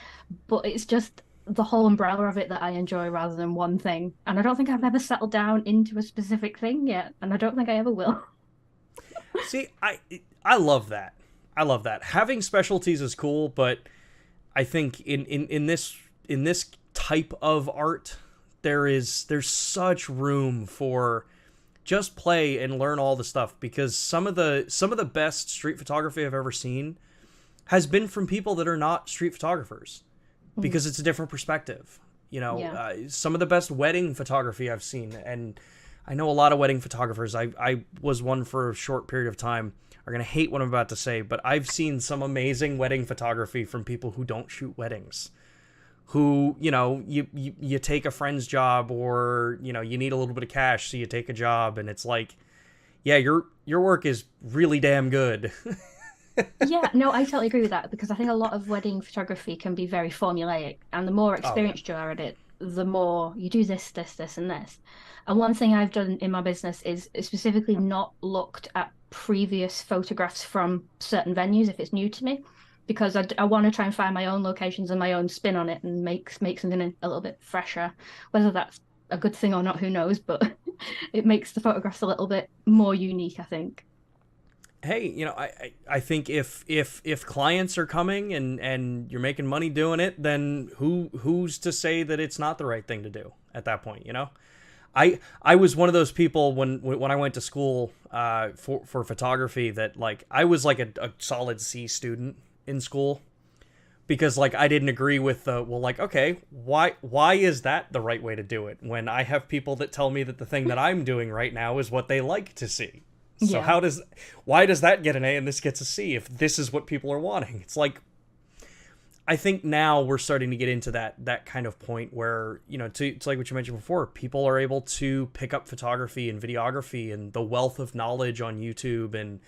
But it's just the whole umbrella of it that I enjoy rather than one thing. And I don't think I've ever settled down into a specific thing yet. And I don't think I ever will. See, I love that. I love that. Having specialties is cool, but I think in this type of art, there's such room for just play and learn all the stuff, because some of the best street photography I've ever seen has been from people that are not street photographers, Mm. because it's a different perspective. Yeah. Some of the best wedding photography I've seen, and I know a lot of wedding photographers. I was one for a short period of time. Are gonna hate what I'm about to say, but I've seen some amazing wedding photography from people who don't shoot weddings, who you take a friend's job, or you need a little bit of cash, so you take a job, and it's like, yeah, your work is really damn good. Yeah, no, I totally agree with that because I think a lot of wedding photography can be very formulaic, and the more Oh yeah. experienced you are at it, the more you do this, and this. And one thing I've done in my business is specifically not looked at previous photographs from certain venues if it's new to me, because I want to try and find my own locations and my own spin on it and make something a little bit fresher. Whether that's a good thing or not, who knows, but it makes the photographs a little bit more unique, I think. hey, I think if clients are coming and you're making money doing it, then who's to say that it's not the right thing to do at that point, I was one of those people when I went to school for photography that like I was like a solid C student in school because like I didn't agree with the well like okay why is that the right way to do it when I have people that tell me that the thing that I'm doing right now is what they like to see. So Yeah. why does that get an A and this gets a C if this is what people are wanting? It's like I think now we're starting to get into that kind of point where, to like what you mentioned before, people are able to pick up photography and videography and the wealth of knowledge on YouTube and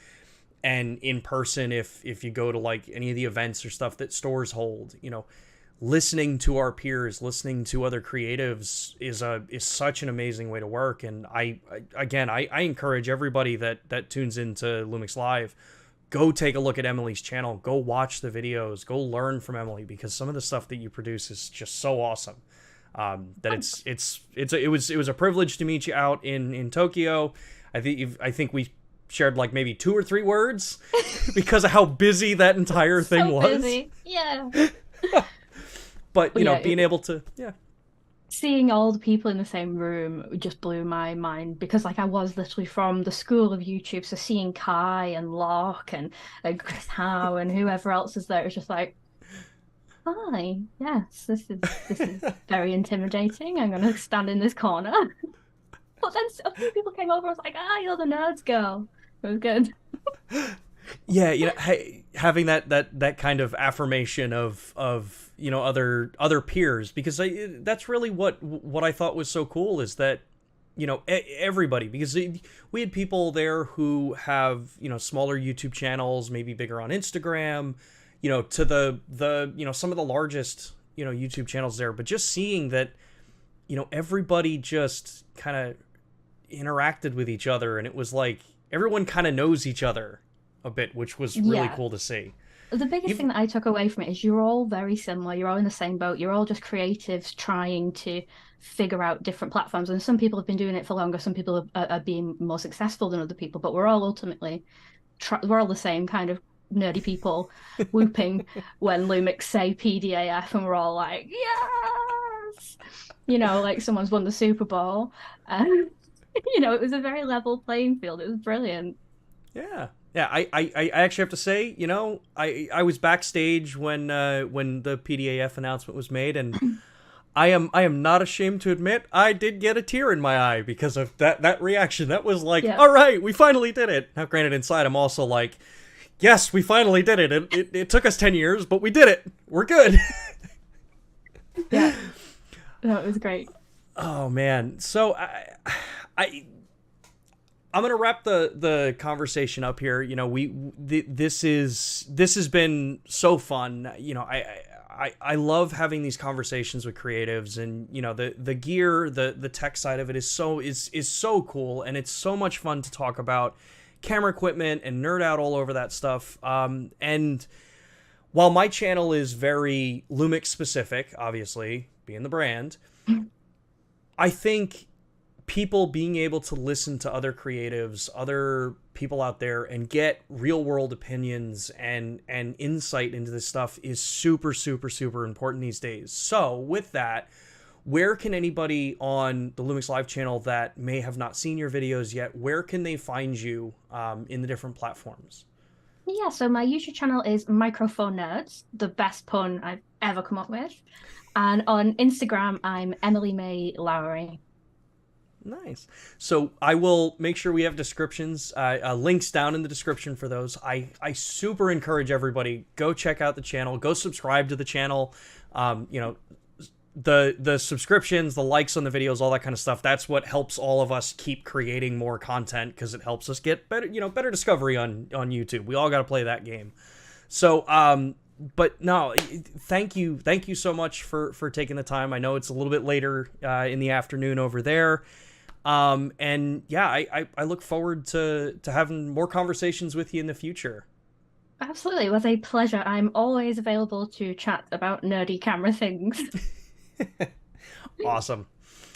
in person if you go to like any of the events or stuff that stores hold, listening to our peers, listening to other creatives is such an amazing way to work. And I encourage everybody that tunes into Lumix Live, go take a look at Emily's channel, go watch the videos, go learn from Emily because some of the stuff that you produce is just so awesome. That it was a privilege to meet you out in Tokyo. I think we shared like maybe 2 or 3 words because of how busy that entire thing So was. busy. Yeah. But But yeah, being able to seeing all the people in the same room just blew my mind because like I was literally from the school of YouTube, so seeing Kai and Locke and Chris Howe and whoever else is there, it was just like, hi, yes, this is very intimidating. I'm gonna stand in this corner. But then a few people came over. I was like, you're the nerds girl. It was good. yeah, hey, having that kind of affirmation of other peers because that's really what I thought was so cool is that everybody because we had people there who have smaller YouTube channels, maybe bigger on Instagram, to the some of the largest YouTube channels there, but just seeing that everybody just kind of interacted with each other and it was like everyone kind of knows each other a bit, which was really Yeah. cool to see. The biggest thing that I took away from it is you're all very similar. You're all in the same boat. You're all just creatives trying to figure out different platforms. And some people have been doing it for longer. Some people are being more successful than other people. But we're all ultimately we're all the same kind of nerdy people whooping when Lumix say PDAF, and we're all like, yes, like someone's won the Super Bowl. And it was a very level playing field. It was brilliant. Yeah. Yeah, I actually have to say, I was backstage when the PDAF announcement was made, and I am not ashamed to admit I did get a tear in my eye because of that reaction. That was like, Yeah. all right, we finally did it. Now, granted, inside I'm also like, yes, we finally did it. It took us 10 years, but we did it. We're good. Yeah. No, it was great. Oh man, so I I'm gonna wrap the conversation up here. This has been so fun. I love having these conversations with creatives, and the gear, the tech side of it is so cool, and it's so much fun to talk about camera equipment and nerd out all over that stuff. And while my channel is very Lumix specific, obviously being the brand, I think people being able to listen to other creatives, other people out there, and get real world opinions and insight into this stuff is super, super, super important these days. So with that, where can anybody on the Lumix Live channel that may have not seen your videos yet, where can they find you in the different platforms? Yeah, so my YouTube channel is Microphone Nerds, the best pun I've ever come up with. And on Instagram, I'm Emily May Lowry. Nice. So I will make sure we have descriptions, links down in the description for those. I super encourage everybody, go check out the channel, go subscribe to the channel. The subscriptions, the likes on the videos, all that kind of stuff. That's what helps all of us keep creating more content because it helps us get better, better discovery on YouTube. We all got to play that game. So, but no, thank you so much for taking the time. I know it's a little bit later in the afternoon over there. And yeah, I look forward to having more conversations with you in the future. Absolutely, it was a pleasure. I'm always available to chat about nerdy camera things. Awesome.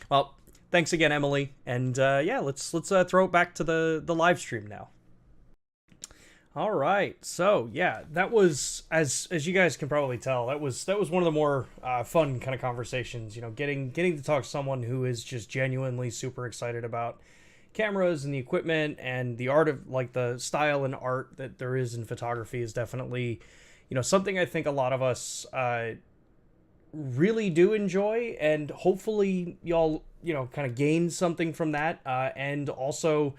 Well, thanks again, Emily. And yeah, let's throw it back to the live stream now. All right. So yeah, that was as you guys can probably tell, that was one of the more fun kind of conversations. You know, getting to talk to someone who is just genuinely super excited about cameras and the equipment and the art of like the style and art that there is in photography is definitely, something I think a lot of us really do enjoy, and hopefully y'all kind of gain something from that, and also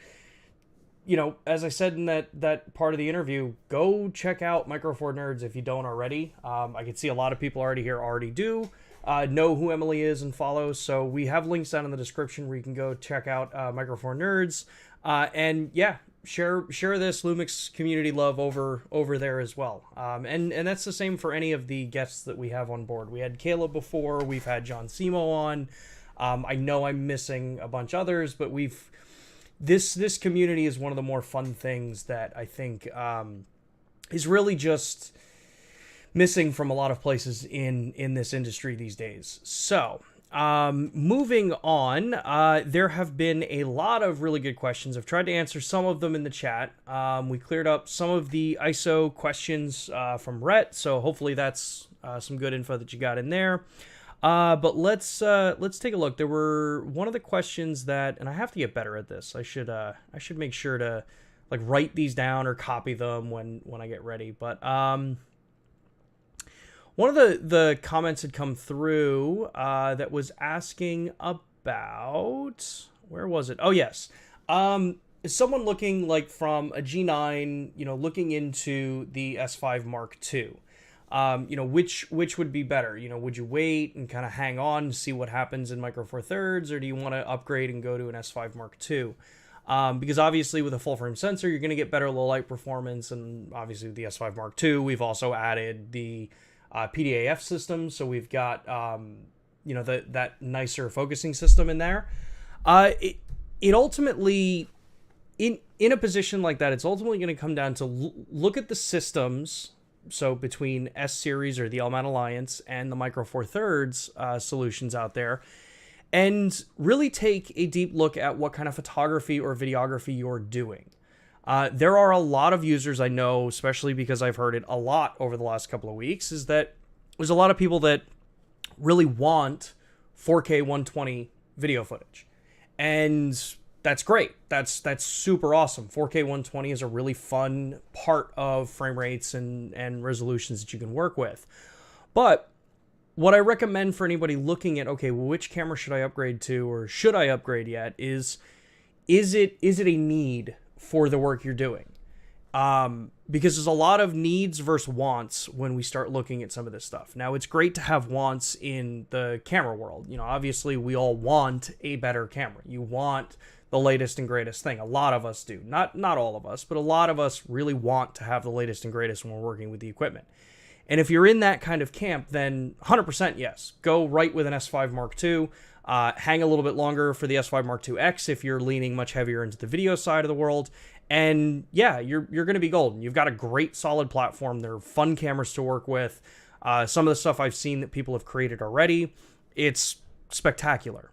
as I said in that part of the interview, go check out Micro Four Nerds if you don't already. I can see a lot of people already here already do know who Emily is and follow. So we have links down in the description where you can go check out Micro Four Nerds. And yeah, share this Lumix community love over there as well. And that's the same for any of the guests that we have on board. We had Caleb before. We've had John Simo on. I know I'm missing a bunch others, but this community is one of the more fun things that I think is really just missing from a lot of places in this industry these days. So moving on, there have been a lot of really good questions. I've tried to answer some of them in the chat. We cleared up some of the ISO questions from Rhett, so hopefully that's some good info that you got in there. But let's take a look. There were one of the questions that, and I have to get better at this. I should make sure to like write these down or copy them when I get ready. But one of the comments had come through that was asking about, where was it? Oh yes, is someone looking like from a G9, looking into the S5 Mark II. Which would be better? Would you wait and kind of hang on and see what happens in Micro Four Thirds, or do you want to upgrade and go to an S5 Mark II? Because obviously with a full frame sensor, you're going to get better low light performance, and obviously with the S5 Mark II, we've also added the PDAF system, so we've got that nicer focusing system in there. It ultimately, in a position like that, it's ultimately going to come down to look at the systems. So between S series or the Element Alliance and the Micro Four Thirds solutions out there, and really take a deep look at what kind of photography or videography you're doing. There are a lot of users I know, especially because I've heard it a lot over the last couple of weeks, is that there's a lot of people that really want 4K 120 video footage. And that's great. That's super awesome. 4K 120 is a really fun part of frame rates and resolutions that you can work with. But what I recommend for anybody looking at, okay, well, which camera should I upgrade to, or should I upgrade yet, is it a need for the work you're doing? Because there's a lot of needs versus wants when we start looking at some of this stuff. Now, it's great to have wants in the camera world. Obviously, we all want a better camera. You want the latest and greatest thing. A lot of us do. Not all of us, but a lot of us really want to have the latest and greatest when we're working with the equipment. And if you're in that kind of camp, then 100% yes. Go right with an S5 Mark II. Hang a little bit longer for the S5 Mark II X if you're leaning much heavier into the video side of the world. And yeah, you're going to be golden. You've got a great solid platform. They're fun cameras to work with. Some of the stuff I've seen that people have created already, it's spectacular.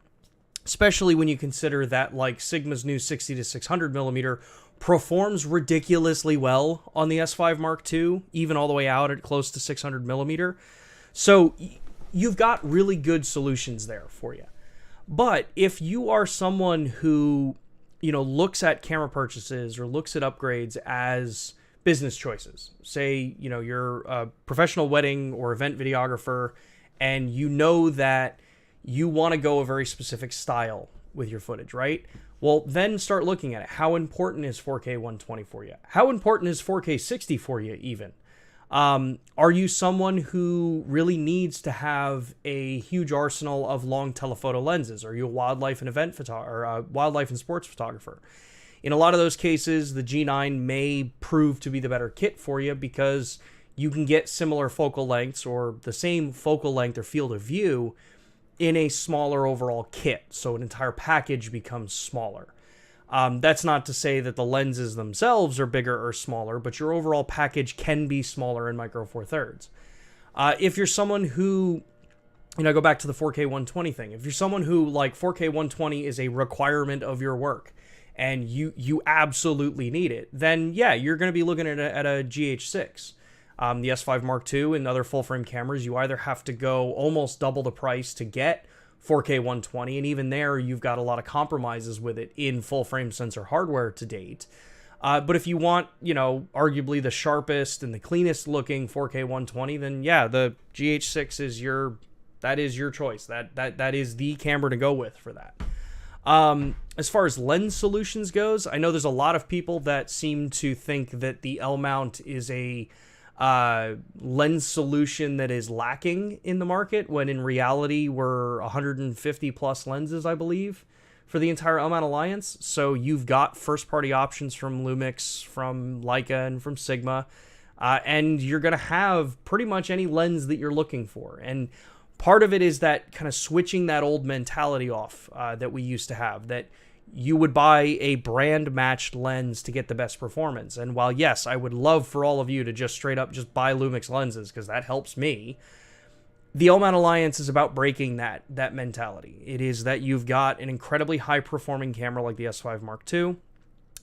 Especially when you consider that like Sigma's new 60 to 600 millimeter performs ridiculously well on the S5 Mark II, even all the way out at close to 600 millimeter. So you've got really good solutions there for you. But if you are someone who, looks at camera purchases or looks at upgrades as business choices, say, you're a professional wedding or event videographer, and you know that you want to go a very specific style with your footage, right? Well, then start looking at it. How important is 4K 120 for you? How important is 4K 60 for you even? Are you someone who really needs to have a huge arsenal of long telephoto lenses? Are you a wildlife and wildlife and sports photographer? In a lot of those cases, the G9 may prove to be the better kit for you because you can get similar focal lengths or the same focal length or field of view in a smaller overall kit, so an entire package becomes smaller. That's not to say that the lenses themselves are bigger or smaller, but your overall package can be smaller in Micro Four Thirds. If you're someone who, go back to the 4K 120 thing. If you're someone who, like, 4K 120 is a requirement of your work, and you absolutely need it, then yeah, you're going to be looking at a GH6. The S5 Mark II and other full frame cameras, you either have to go almost double the price to get 4K 120, and even there, you've got a lot of compromises with it in full frame sensor hardware to date. But if you want, arguably the sharpest and the cleanest looking 4K 120, then yeah, the GH6 is your choice. That is the camera to go with for that. As far as lens solutions goes, I know there's a lot of people that seem to think that the L mount is a lens solution that is lacking in the market, when in reality we're 150 plus lenses, I believe, for the entire L mount alliance. So you've got first party options from LUMIX, from Leica, and from Sigma, and you're going to have pretty much any lens that you're looking for. And part of it is that kind of switching that old mentality off that we used to have, that you would buy a brand matched lens to get the best performance. And while yes, I would love for all of you to just straight up just buy LUMIX lenses, because that helps me, the L mount alliance is about breaking that mentality. It is that you've got an incredibly high performing camera like the S5 Mark II.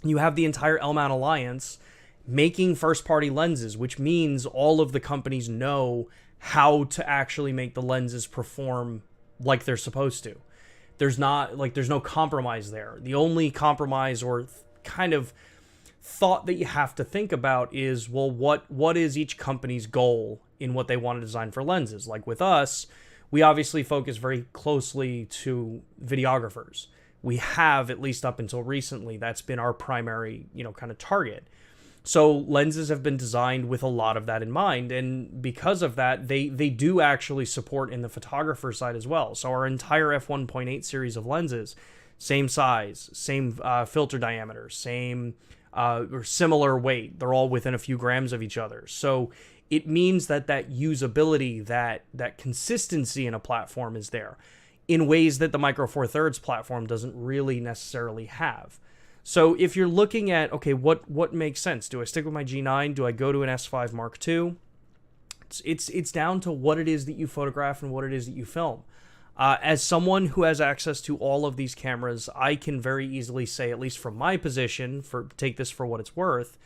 You have the entire L mount alliance making first party lenses, which means all of the companies know how to actually make the lenses perform like they're supposed to. There's no compromise there. The only compromise or kind of thought that you have to think about is, well, what is each company's goal in what they want to design for lenses? Like with us, we obviously focus very closely to videographers. We have, at least up until recently, that's been our primary, kind of target. So lenses have been designed with a lot of that in mind, and because of that, they do actually support in the photographer side as well. So our entire f1.8 series of lenses, same size, same filter diameter, same or similar weight. They're all within a few grams of each other. So it means that usability, that consistency in a platform is there in ways that the Micro Four Thirds platform doesn't really necessarily have. So if you're looking at, okay, what makes sense? Do I stick with my G9? Do I go to an S5 Mark II? It's down to what it is that you photograph and what it is that you film. As someone who has access to all of these cameras, I can very easily say, at least from my position, take this for what it's worth,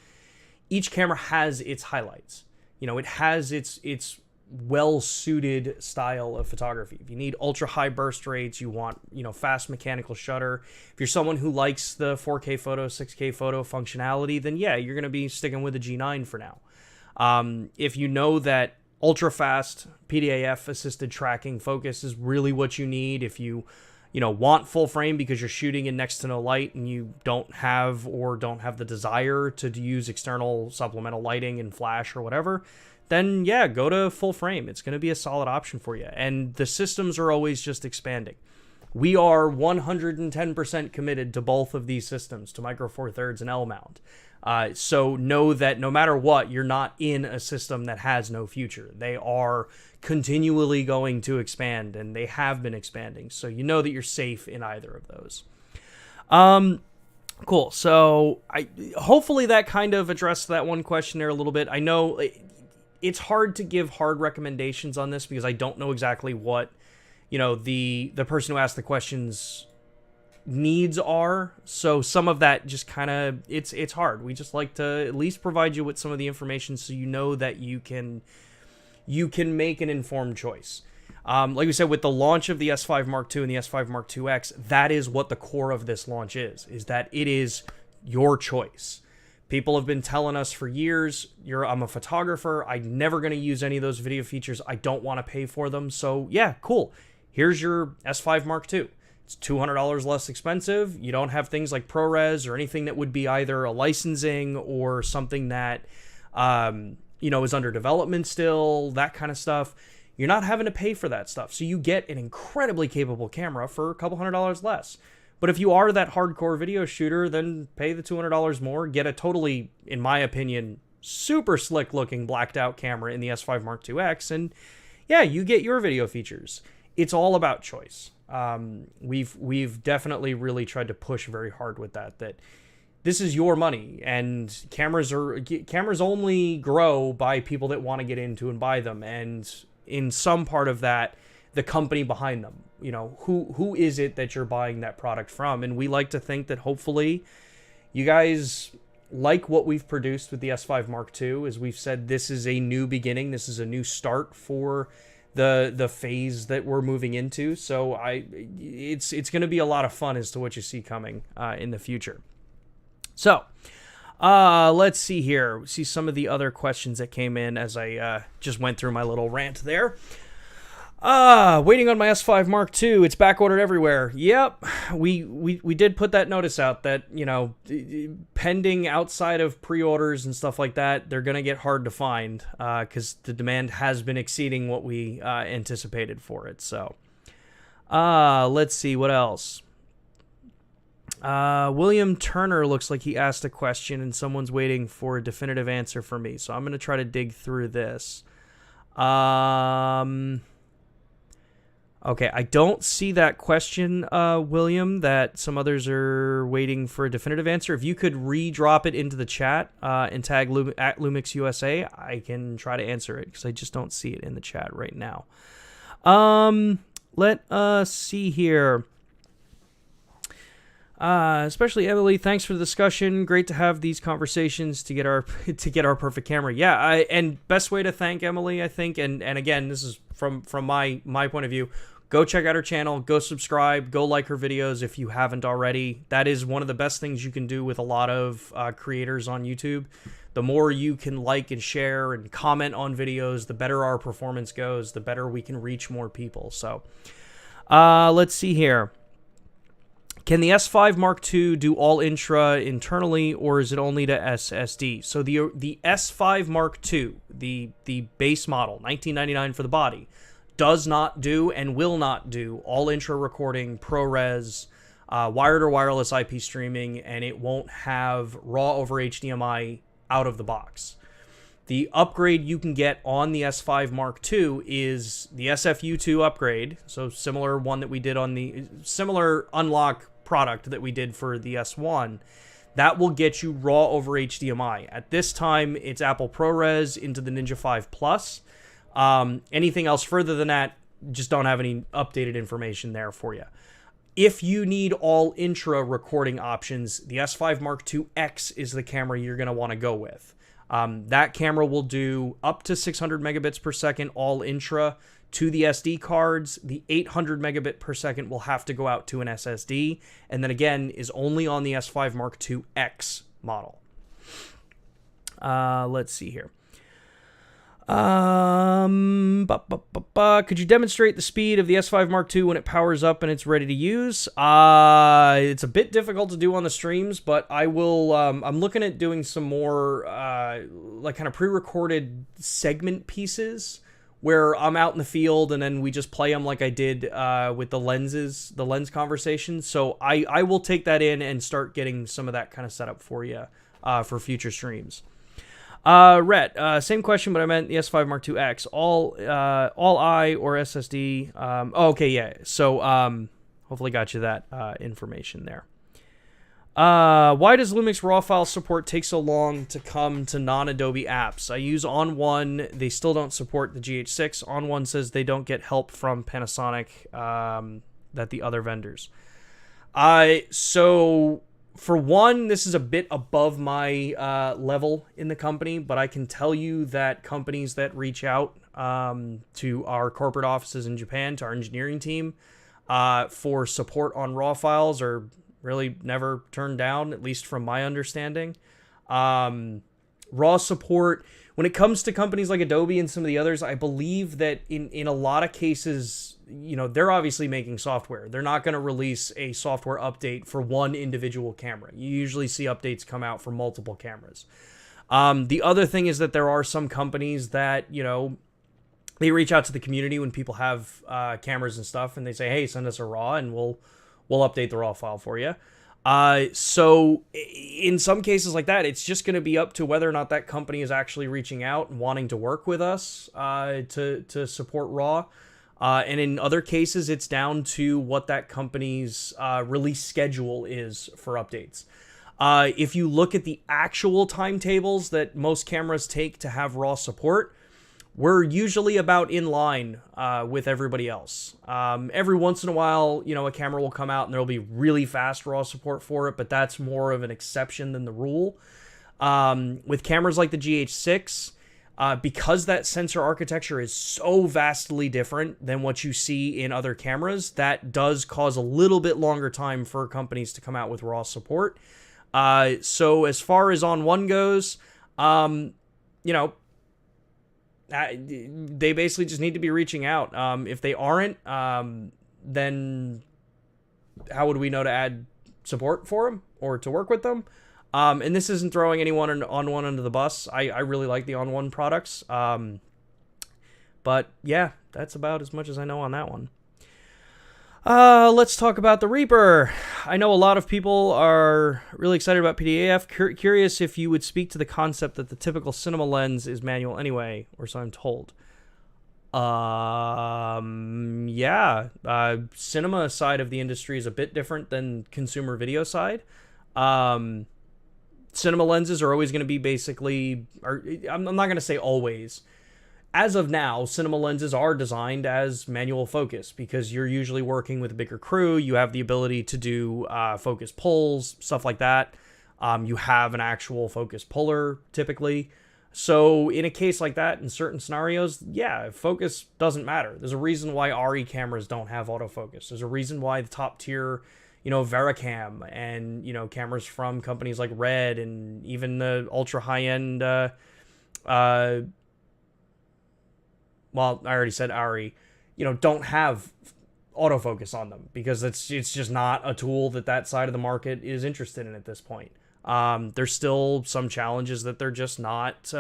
each camera has its highlights. It has its well-suited style of photography. If you need ultra-high burst rates, you want, fast mechanical shutter. If you're someone who likes the 4K photo, 6K photo functionality, then yeah, you're going to be sticking with the G9 for now. If you know that ultra-fast PDAF assisted tracking focus is really what you need, if you want full frame because you're shooting in next to no light and you don't have the desire to use external supplemental lighting and flash or whatever, then yeah, go to full frame. It's going to be a solid option for you. And the systems are always just expanding. We are 110% committed to both of these systems, to Micro Four Thirds and L mount. So know that no matter what, you're not in a system that has no future. They are continually going to expand, and they have been expanding. So you know that you're safe in either of those. Cool. So hopefully that kind of addressed that one question there a little bit. I know it's hard to give hard recommendations on this because I don't know exactly what, the person who asked the questions needs are. So some of that just kind of, it's hard. We just like to at least provide you with some of the information so you know that you can make an informed choice. Like we said, with the launch of the S5 Mark II and the S5 Mark IIX, that is what the core of this launch is that it is your choice. People have been telling us for years, I'm a photographer, I'm never going to use any of those video features, I don't want to pay for them, so yeah, cool. Here's your S5 Mark II. It's $200 less expensive. You don't have things like ProRes or anything that would be either a licensing or something that, is under development still, that kind of stuff. You're not having to pay for that stuff. So you get an incredibly capable camera for a couple $100 less. But if you are that hardcore video shooter, then pay the $200 more, get a totally, in my opinion, super slick looking blacked out camera in the S5 Mark IIX, and yeah, you get your video features. It's all about choice. We've definitely really tried to push very hard with that this is your money, and cameras only grow by people that want to get into and buy them, and in some part of that, the company behind them. you know, who is it that you're buying that product from. And we like to think that hopefully you guys like what we've produced with the S5 Mark II. As we've said, this is a new beginning. This is a new start for the phase that we're moving into. So it's going to be a lot of fun as to what you see coming in the future. So let's see here. See some of the other questions that came in as I just went through my little rant there. Waiting on my S5 Mark II. It's back ordered everywhere. Yep, we did put that notice out that, you know, pending outside of pre-orders and stuff like that, they're gonna get hard to find because the demand has been exceeding what we anticipated for it. So, let's see what else. William Turner looks like he asked a question and someone's waiting for a definitive answer for me. So I'm gonna try to dig through this. Okay, I don't see that question, William, that some others are waiting for a definitive answer. If you could re-drop it into the chat and tag at LUMIX USA, I can try to answer it because I just don't see it in the chat right now. Let us see here. Especially Emily, thanks for the discussion. Great to have these conversations to get our perfect camera. Yeah, and best way to thank Emily, I think, and again, this is from my point of view. Go check out her channel, go subscribe, go like her videos if you haven't already. That is one of the best things you can do with a lot of creators on YouTube. The more you can like and share and comment on videos, the better our performance goes, the better we can reach more people. So, let's see here. Can the S5 Mark II do all intra internally, or is it only to SSD? So the S5 Mark II, the base model, $19.99 for the body, does not do and will not do all intra recording, ProRes, wired or wireless IP streaming, and it won't have RAW over HDMI out of the box. The upgrade you can get on the S5 Mark II is the SFU2 upgrade, so similar one that we did on the similar unlock product that we did for the S1. That will get you RAW over HDMI. At this time, it's Apple ProRes into the Ninja 5 Plus. Anything else further than that, just don't have any updated information there for you. If you need all intra recording options, the S5 Mark II X is the camera you're going to want to go with. That camera will do up to 600 megabits per second all intra to the SD cards. The 800 megabit per second will have to go out to an SSD, and then again is only on the S5 Mark II X model. Let's see here. Could you demonstrate the speed of the S5 Mark II when it powers up and it's ready to use? It's a bit difficult to do on the streams, but I will. I'm looking at doing some more like kind of pre-recorded segment pieces where I'm out in the field and then we just play them like I did with the lens conversation. So I will take that in and start getting some of that kind of set up for you for future streams. Rhett, same question, but I meant the S5 Mark II X. All I or SSD. Okay, yeah. So hopefully got you that information there. Why does LUMIX RAW file support take so long to come to non-Adobe apps? I use On1. They still don't support the GH6. On1 says they don't get help from Panasonic that the other vendors. So for one, this is a bit above my level in the company, but I can tell you that companies that reach out to our corporate offices in Japan, to our engineering team, for support on RAW files are really never turned down, at least from my understanding. RAW support, when it comes to companies like Adobe and some of the others, I believe that in a lot of cases, you know, they're obviously making software. They're not going to release a software update for one individual camera. You usually see updates come out for multiple cameras. The other thing is that there are some companies that, you know, they reach out to the community when people have cameras and stuff, and they say, hey, send us a RAW, and we'll update the RAW file for you. So in some cases like that, it's just going to be up to whether or not that company is actually reaching out and wanting to work with us to support RAW. And in other cases, it's down to what that company's release schedule is for updates. If you look at the actual timetables that most cameras take to have RAW support, we're usually about in line with everybody else. Every once in a while, a camera will come out and there'll be really fast RAW support for it, but that's more of an exception than the rule. With cameras like the GH6, because that sensor architecture is so vastly different than what you see in other cameras, that does cause a little bit longer time for companies to come out with RAW support. So as far as On One goes, they basically just need to be reaching out. If they aren't, then how would we know to add support for them or to work with them? And this isn't throwing anyone on one under the bus. I really like the On One products. But yeah, that's about as much as I know on that one. Let's talk about the Reaper. I know a lot of people are really excited about PDAF. Curious if you would speak to the concept that the typical cinema lens is manual anyway, or so I'm told. Yeah. Cinema side of the industry is a bit different than consumer video side. Cinema lenses are always going to be basically, I'm not going to say always. As of now, cinema lenses are designed as manual focus because you're usually working with a bigger crew. You have the ability to do focus pulls, stuff like that. You have an actual focus puller typically. So in a case like that, in certain scenarios, yeah, focus doesn't matter. There's a reason why RE cameras don't have autofocus. There's a reason why the top tier, Vericam and, cameras from companies like Red and even the ultra high-end, well, I already said ARRI, don't have autofocus on them because it's just not a tool that side of the market is interested in at this point. There's still some challenges that they're just not,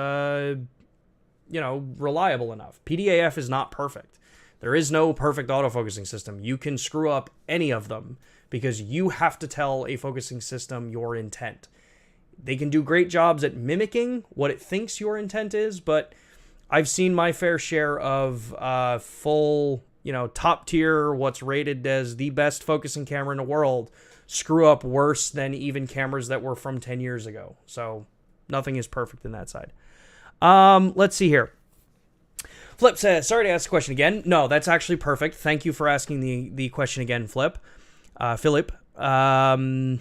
reliable enough. PDAF is not perfect. There is no perfect autofocusing system. You can screw up any of them because you have to tell a focusing system your intent. They can do great jobs at mimicking what it thinks your intent is, but I've seen my fair share of full, top tier, what's rated as the best focusing camera in the world, screw up worse than even cameras that were from 10 years ago. So nothing is perfect in that side. Let's see here. Flip says, sorry to ask the question again. No, that's actually perfect. Thank you for asking the question again, Philip. To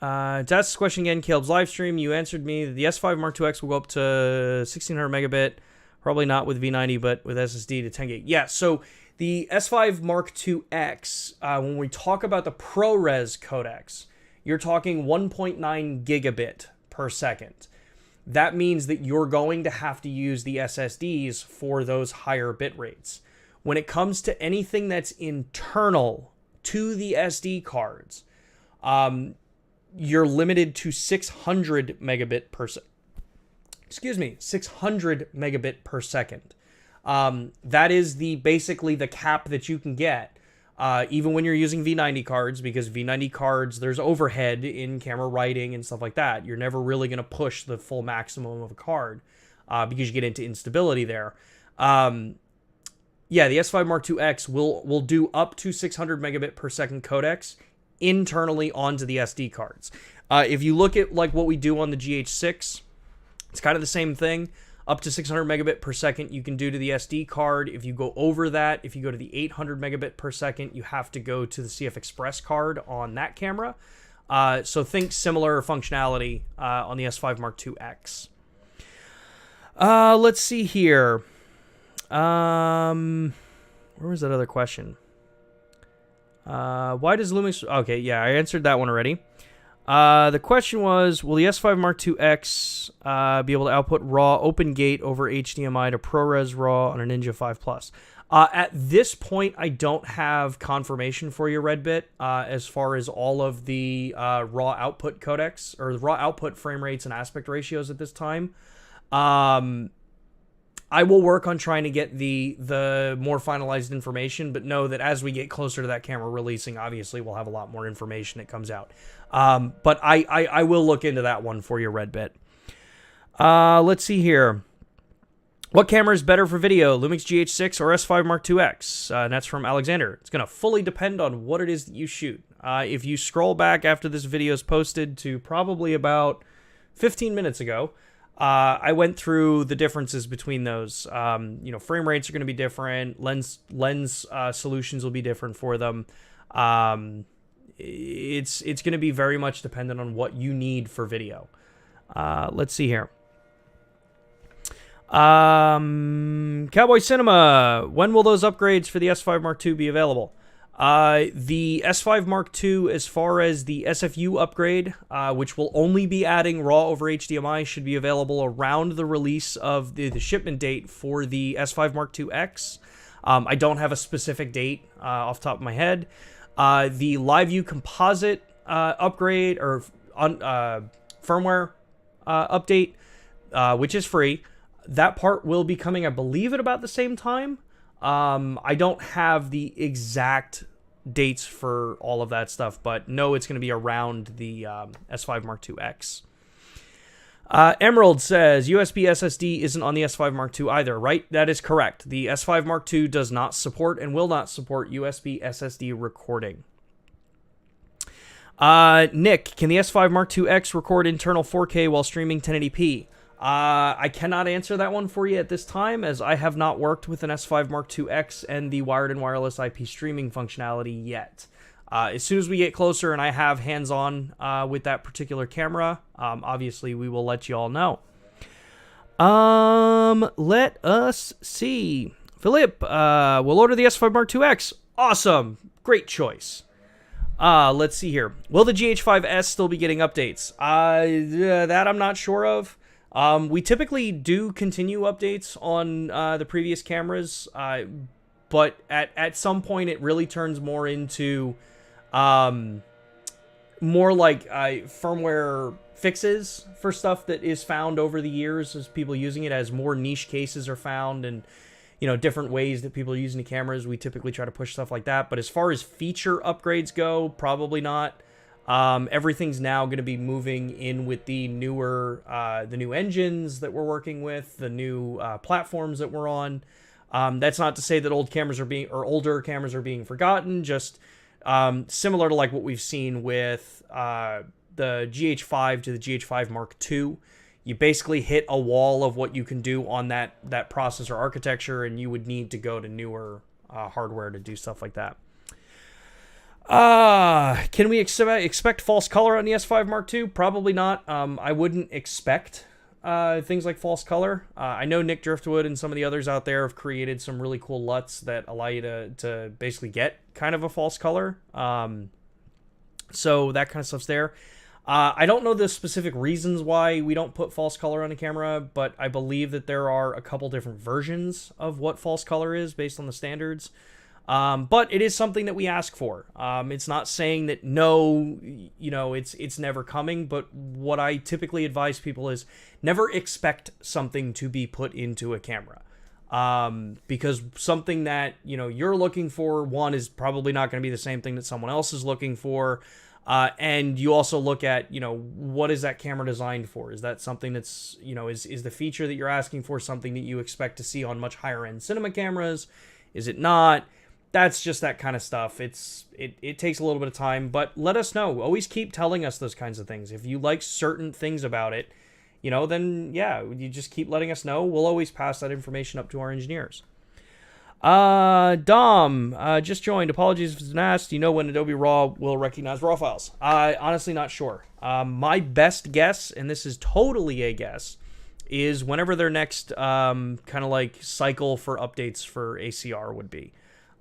ask this question again, Caleb's live stream, you answered me that the S5 Mark II X will go up to 1600 megabit. Probably not with V90, but with SSD to 10 gig. Yeah, so the S5 Mark II X, when we talk about the ProRes codecs, you're talking 1.9 gigabit per second. That means that you're going to have to use the SSDs for those higher bit rates. When it comes to anything that's internal to the SD cards, you're limited to 600 megabit per second. 600 megabit per second. That is basically the cap that you can get, even when you're using V90 cards, because V90 cards, there's overhead in camera writing and stuff like that. You're never really going to push the full maximum of a card, because you get into instability there. Yeah, the S5 Mark II X will do up to 600 megabit per second codecs internally onto the SD cards. If you look at like what we do on the GH6, it's kind of the same thing. Up to 600 megabit per second you can do to the SD card. If you go over that, if you go to the 800 megabit per second, you have to go to the CF Express card on that camera. So think similar functionality on the S5 Mark II X. Let's see here. Where was that other question? Why does Lumix... Okay, yeah, I answered that one already. The question was, will the S5 Mark II X be able to output RAW open gate over HDMI to ProRes RAW on a Ninja 5 Plus? At this point, I don't have confirmation for you, Redbit, as far as all of the RAW output codecs or the RAW output frame rates and aspect ratios at this time. I will work on trying to get the more finalized information, but know that as we get closer to that camera releasing, obviously we'll have a lot more information that comes out. But I will look into that one for you, Redbit. Let's see here. What camera is better for video, Lumix GH6 or S5 Mark II X? And that's from Alexander. It's going to fully depend on what it is that you shoot. If you scroll back after this video is posted to probably about 15 minutes ago, I went through the differences between those. Frame rates are going to be different. Lens solutions will be different for them. It's going to be very much dependent on what you need for video. Let's see here. Cowboy Cinema. When will those upgrades for the S5 Mark II be available? The S5 Mark II, as far as the SFU upgrade, which will only be adding RAW over HDMI, should be available around the release of the shipment date for the S5 Mark II X. I don't have a specific date off the top of my head. The LiveView composite upgrade or firmware update, which is free, that part will be coming, I believe, at about the same time. I don't have the exact dates for all of that stuff, but no, it's going to be around the S5 Mark II X. Emerald says USB SSD isn't on the S5 Mark II either, right? That is correct. The S5 Mark II does not support and will not support USB SSD recording. Nick, can the S5 Mark II X record internal 4K while streaming 1080p? I cannot answer that one for you at this time, as I have not worked with an S5 Mark II X and the wired and wireless IP streaming functionality yet. As soon as we get closer and I have hands-on with that particular camera, obviously we will let you all know. Let us see. Philip, we'll order the S5 Mark II X. Awesome. Great choice. Let's see here. Will the GH5S still be getting updates? That I'm not sure of. We typically do continue updates on the previous cameras, but at some point it really turns more into more like firmware fixes for stuff that is found over the years as people using it, as more niche cases are found and different ways that people are using the cameras. We typically try to push stuff like that, but as far as feature upgrades go, probably not. Everything's now going to be moving in with the new engines that we're working with, the new platforms that we're on. That's not to say that older cameras are being forgotten. Just similar to like what we've seen with the GH5 to the GH5 Mark II. You basically hit a wall of what you can do on that processor architecture, and you would need to go to newer hardware to do stuff like that. Can we expect false color on the S5 Mark II? Probably not. I wouldn't expect things like false color. I know Nick Driftwood and some of the others out there have created some really cool LUTs that allow you to basically get kind of a false color. So that kind of stuff's there. I don't know the specific reasons why we don't put false color on the camera, but I believe that there are a couple different versions of what false color is based on the standards. But it is something that we ask for. It's not saying that no, it's never coming, but what I typically advise people is never expect something to be put into a camera. Because something that, you're looking for, one, is probably not going to be the same thing that someone else is looking for. And you also look at, what is that camera designed for? Is that something that's, is the feature that you're asking for something that you expect to see on much higher end cinema cameras? Is it not? That's just that kind of stuff. It takes a little bit of time, but let us know. Always keep telling us those kinds of things. If you like certain things about it, then yeah, you just keep letting us know. We'll always pass that information up to our engineers. Dom, just joined. Apologies if it's been asked. Do you know when Adobe RAW will recognize RAW files? Honestly not sure. My best guess, and this is totally a guess, is whenever their next kind of like cycle for updates for ACR would be.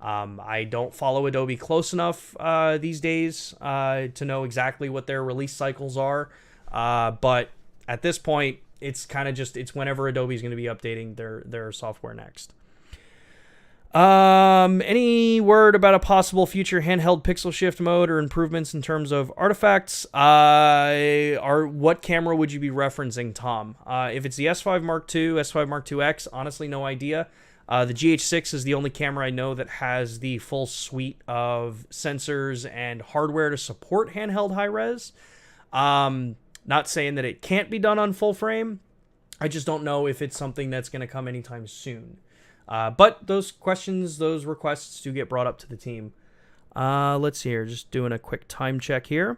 I don't follow Adobe close enough these days to know exactly what their release cycles are. But at this point, it's kind of just, it's whenever Adobe's going to be updating their software next. Any word about a possible future handheld pixel shift mode or improvements in terms of artifacts? What camera would you be referencing, Tom? If it's the S5 Mark II, S5 Mark II X, honestly, no idea. The GH6 is the only camera I know that has the full suite of sensors and hardware to support handheld high-res. Not saying that it can't be done on full frame. I just don't know if it's something that's going to come anytime soon. But those questions, those requests do get brought up to the team. Let's see here. Just doing a quick time check here.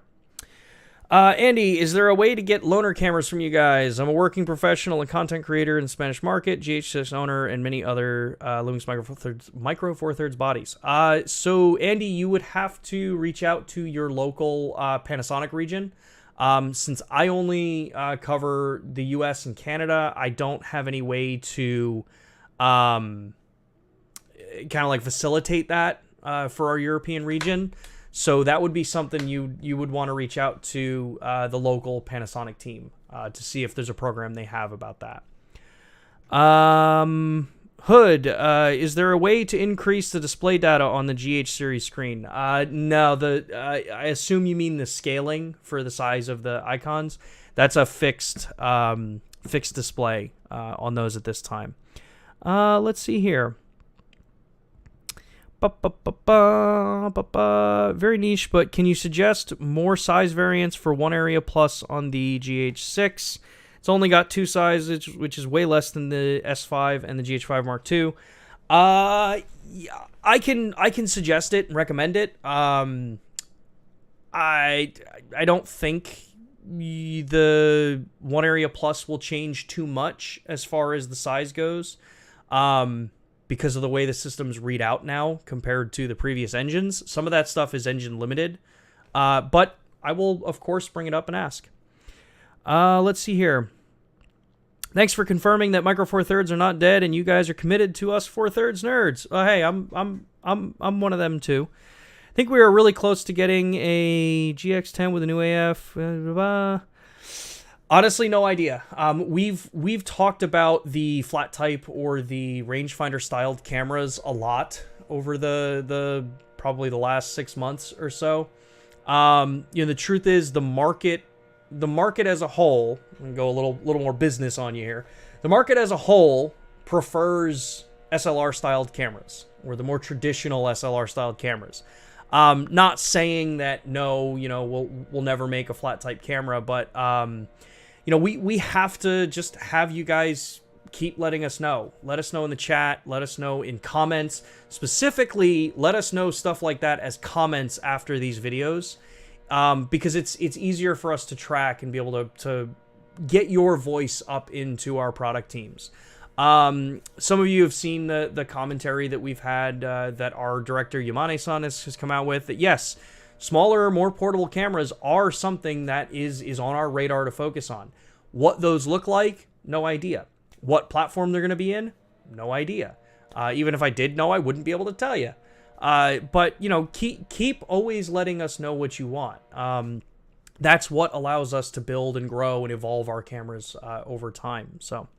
Andy, is there a way to get loaner cameras from you guys? I'm a working professional and content creator in the Spanish market, GH6 owner, and many other LUMIX Micro Four Thirds bodies. So, Andy, you would have to reach out to your local Panasonic region. Since I only cover the US and Canada, I don't have any way to kind of like facilitate that for our European region. So that would be something you would want to reach out to the local Panasonic team to see if there's a program they have about that. Hood, is there a way to increase the display data on the GH series screen? No, I assume you mean the scaling for the size of the icons. That's a fixed display on those at this time. Let's see here. Very niche, but can you suggest more size variants for 1 area plus on the GH6? It's only got 2 sizes, which is way less than the S5 and the GH5 Mark II. Yeah, I can suggest it and recommend it. I don't think the 1 area plus will change too much as far as the size goes. Because of the way the systems read out now compared to the previous engines. Some of that stuff is engine limited. But I will, of course, bring it up and ask. Let's see here. Thanks for confirming that Micro Four Thirds are not dead and you guys are committed to us Four Thirds nerds. Hey, I'm one of them too. I think we are really close to getting a GX10 with a new AF. Honestly, no idea. We've talked about the flat type or the rangefinder styled cameras a lot over the probably the last 6 months or so. The truth is the market as a whole, I'm gonna go a little more business on you here. The market as a whole prefers SLR styled cameras, or the more traditional SLR styled cameras. Not saying that no, we'll never make a flat type camera, but we have to just have you guys keep letting us know. Let us know in the chat. Let us know in comments. Specifically, let us know stuff like that as comments after these videos, because it's easier for us to track and be able to get your voice up into our product teams. Some of you have seen the commentary that we've had that our director Yamane-san has come out with. That yes, smaller, more portable cameras are something that is on our radar to focus on. What those look like, no idea. What platform they're going to be in, no idea. Even if I did know, I wouldn't be able to tell you. But keep always letting us know what you want. That's what allows us to build and grow and evolve our cameras over time. So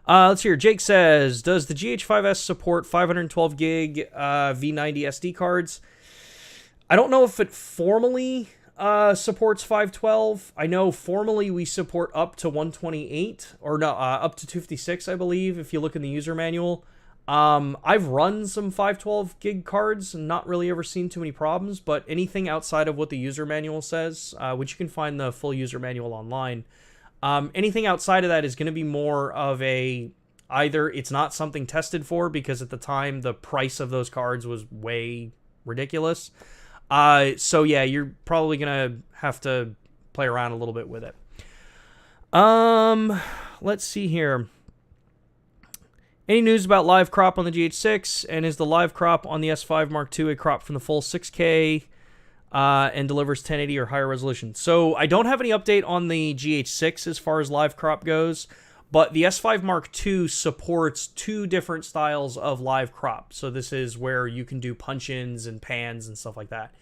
let's hear. Jake says, does the GH5S support 512 gig V90 SD cards? I don't know if it formally supports 512. I know formally we support up to 128, or no, up to 256, I believe, if you look in the user manual. I've run some 512 gig cards and not really ever seen too many problems, but anything outside of what the user manual says, which you can find the full user manual online, anything outside of that is going to be more of either it's not something tested for, because at the time the price of those cards was way ridiculous. So yeah, you're probably gonna have to play around a little bit with it. Let's see here. Any news about live crop on the GH6, and is the live crop on the S5 Mark II a crop from the full 6K and delivers 1080 or higher resolution? So I don't have any update on the GH6 as far as live crop goes, but the S5 Mark II supports 2 different styles of live crop. So this is where you can do punch-ins and pans and stuff like that.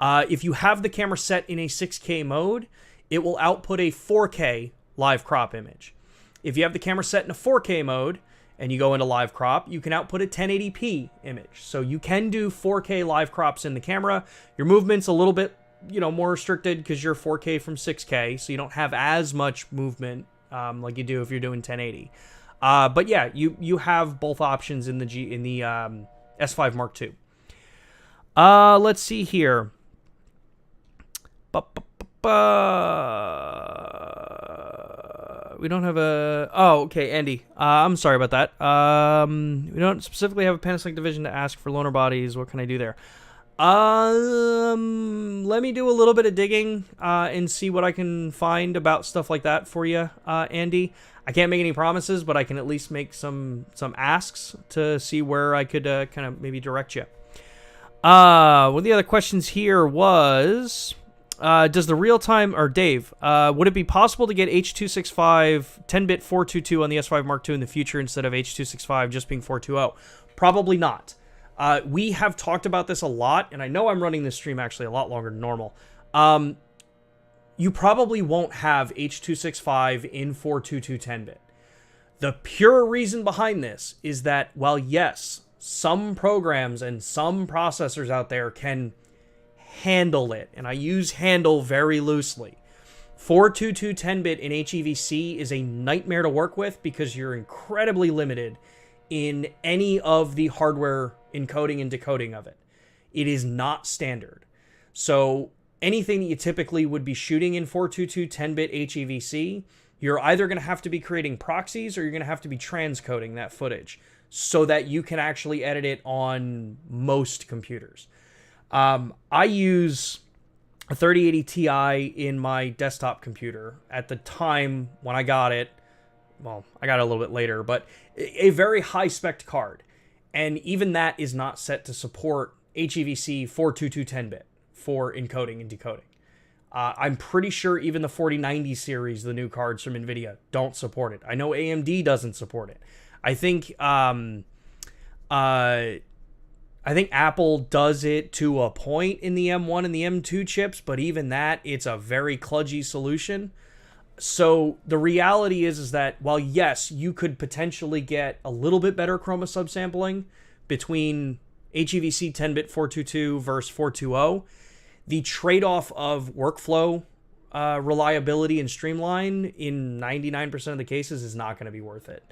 If you have the camera set in a 6K mode, it will output a 4K live crop image. If you have the camera set in a 4K mode and you go into live crop, you can output a 1080p image. So you can do 4K live crops in the camera. Your movement's a little bit, more restricted because you're 4K from 6K, so you don't have as much movement like you do if you're doing 1080. But yeah, you have both options in the S5 Mark II. Let's see here. We don't have a... Oh, okay, Andy. I'm sorry about that. We don't specifically have a Panasonic division to ask for loaner bodies. What can I do there? Let me do a little bit of digging and see what I can find about stuff like that for you, Andy. I can't make any promises, but I can at least make some asks to see where I could kind of maybe direct you. One of the other questions here was, does the real-time, or Dave, would it be possible to get H.265 10-bit 422 on the S5 Mark II in the future instead of H.265 just being 420? Probably not. We have talked about this a lot, and I know I'm running this stream actually a lot longer than normal. You probably won't have H.265 in 422 10-bit. The pure reason behind this is that, while yes, some programs and some processors out there can handle it, and I use handle very loosely, 422 10-bit in HEVC is a nightmare to work with because you're incredibly limited in any of the hardware encoding and decoding of it. It is not standard. So anything that you typically would be shooting in 422 10-bit HEVC, you're either going to have to be creating proxies or you're going to have to be transcoding that footage so that you can actually edit it on most computers. I use a 3080 Ti in my desktop computer at the time when I got it. Well, I got it a little bit later, but a very high-spec card. And even that is not set to support HEVC 422 10-bit for encoding and decoding. I'm pretty sure even the 4090 series, the new cards from NVIDIA, don't support it. I know AMD doesn't support it. I think Apple does it to a point in the M1 and the M2 chips, but even that, it's a very kludgy solution. So the reality is that while, yes, you could potentially get a little bit better chroma subsampling between HEVC 10-bit 422 versus 420, the trade-off of workflow reliability and streamline in 99% of the cases is not going to be worth it.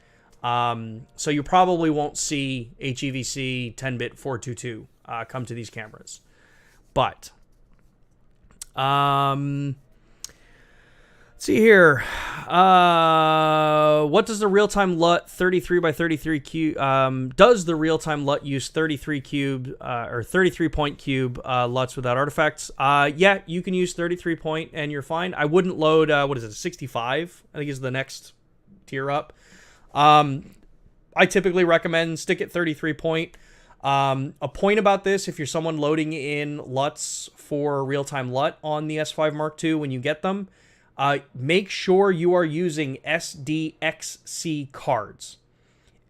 So you probably won't see HEVC 10-bit 422 come to these cameras. But let's see here. What does the real-time LUT 33 by 33 cube? Does the real-time LUT use 33 cube or 33 point cube LUTs without artifacts? Yeah, you can use 33 point and you're fine. I wouldn't load what is it, 65? I think is the next tier up. I typically recommend stick at 33 point. A point about this, if you're someone loading in LUTs for real-time LUT on the S5 Mark II when you get them, make sure you are using SDXC cards.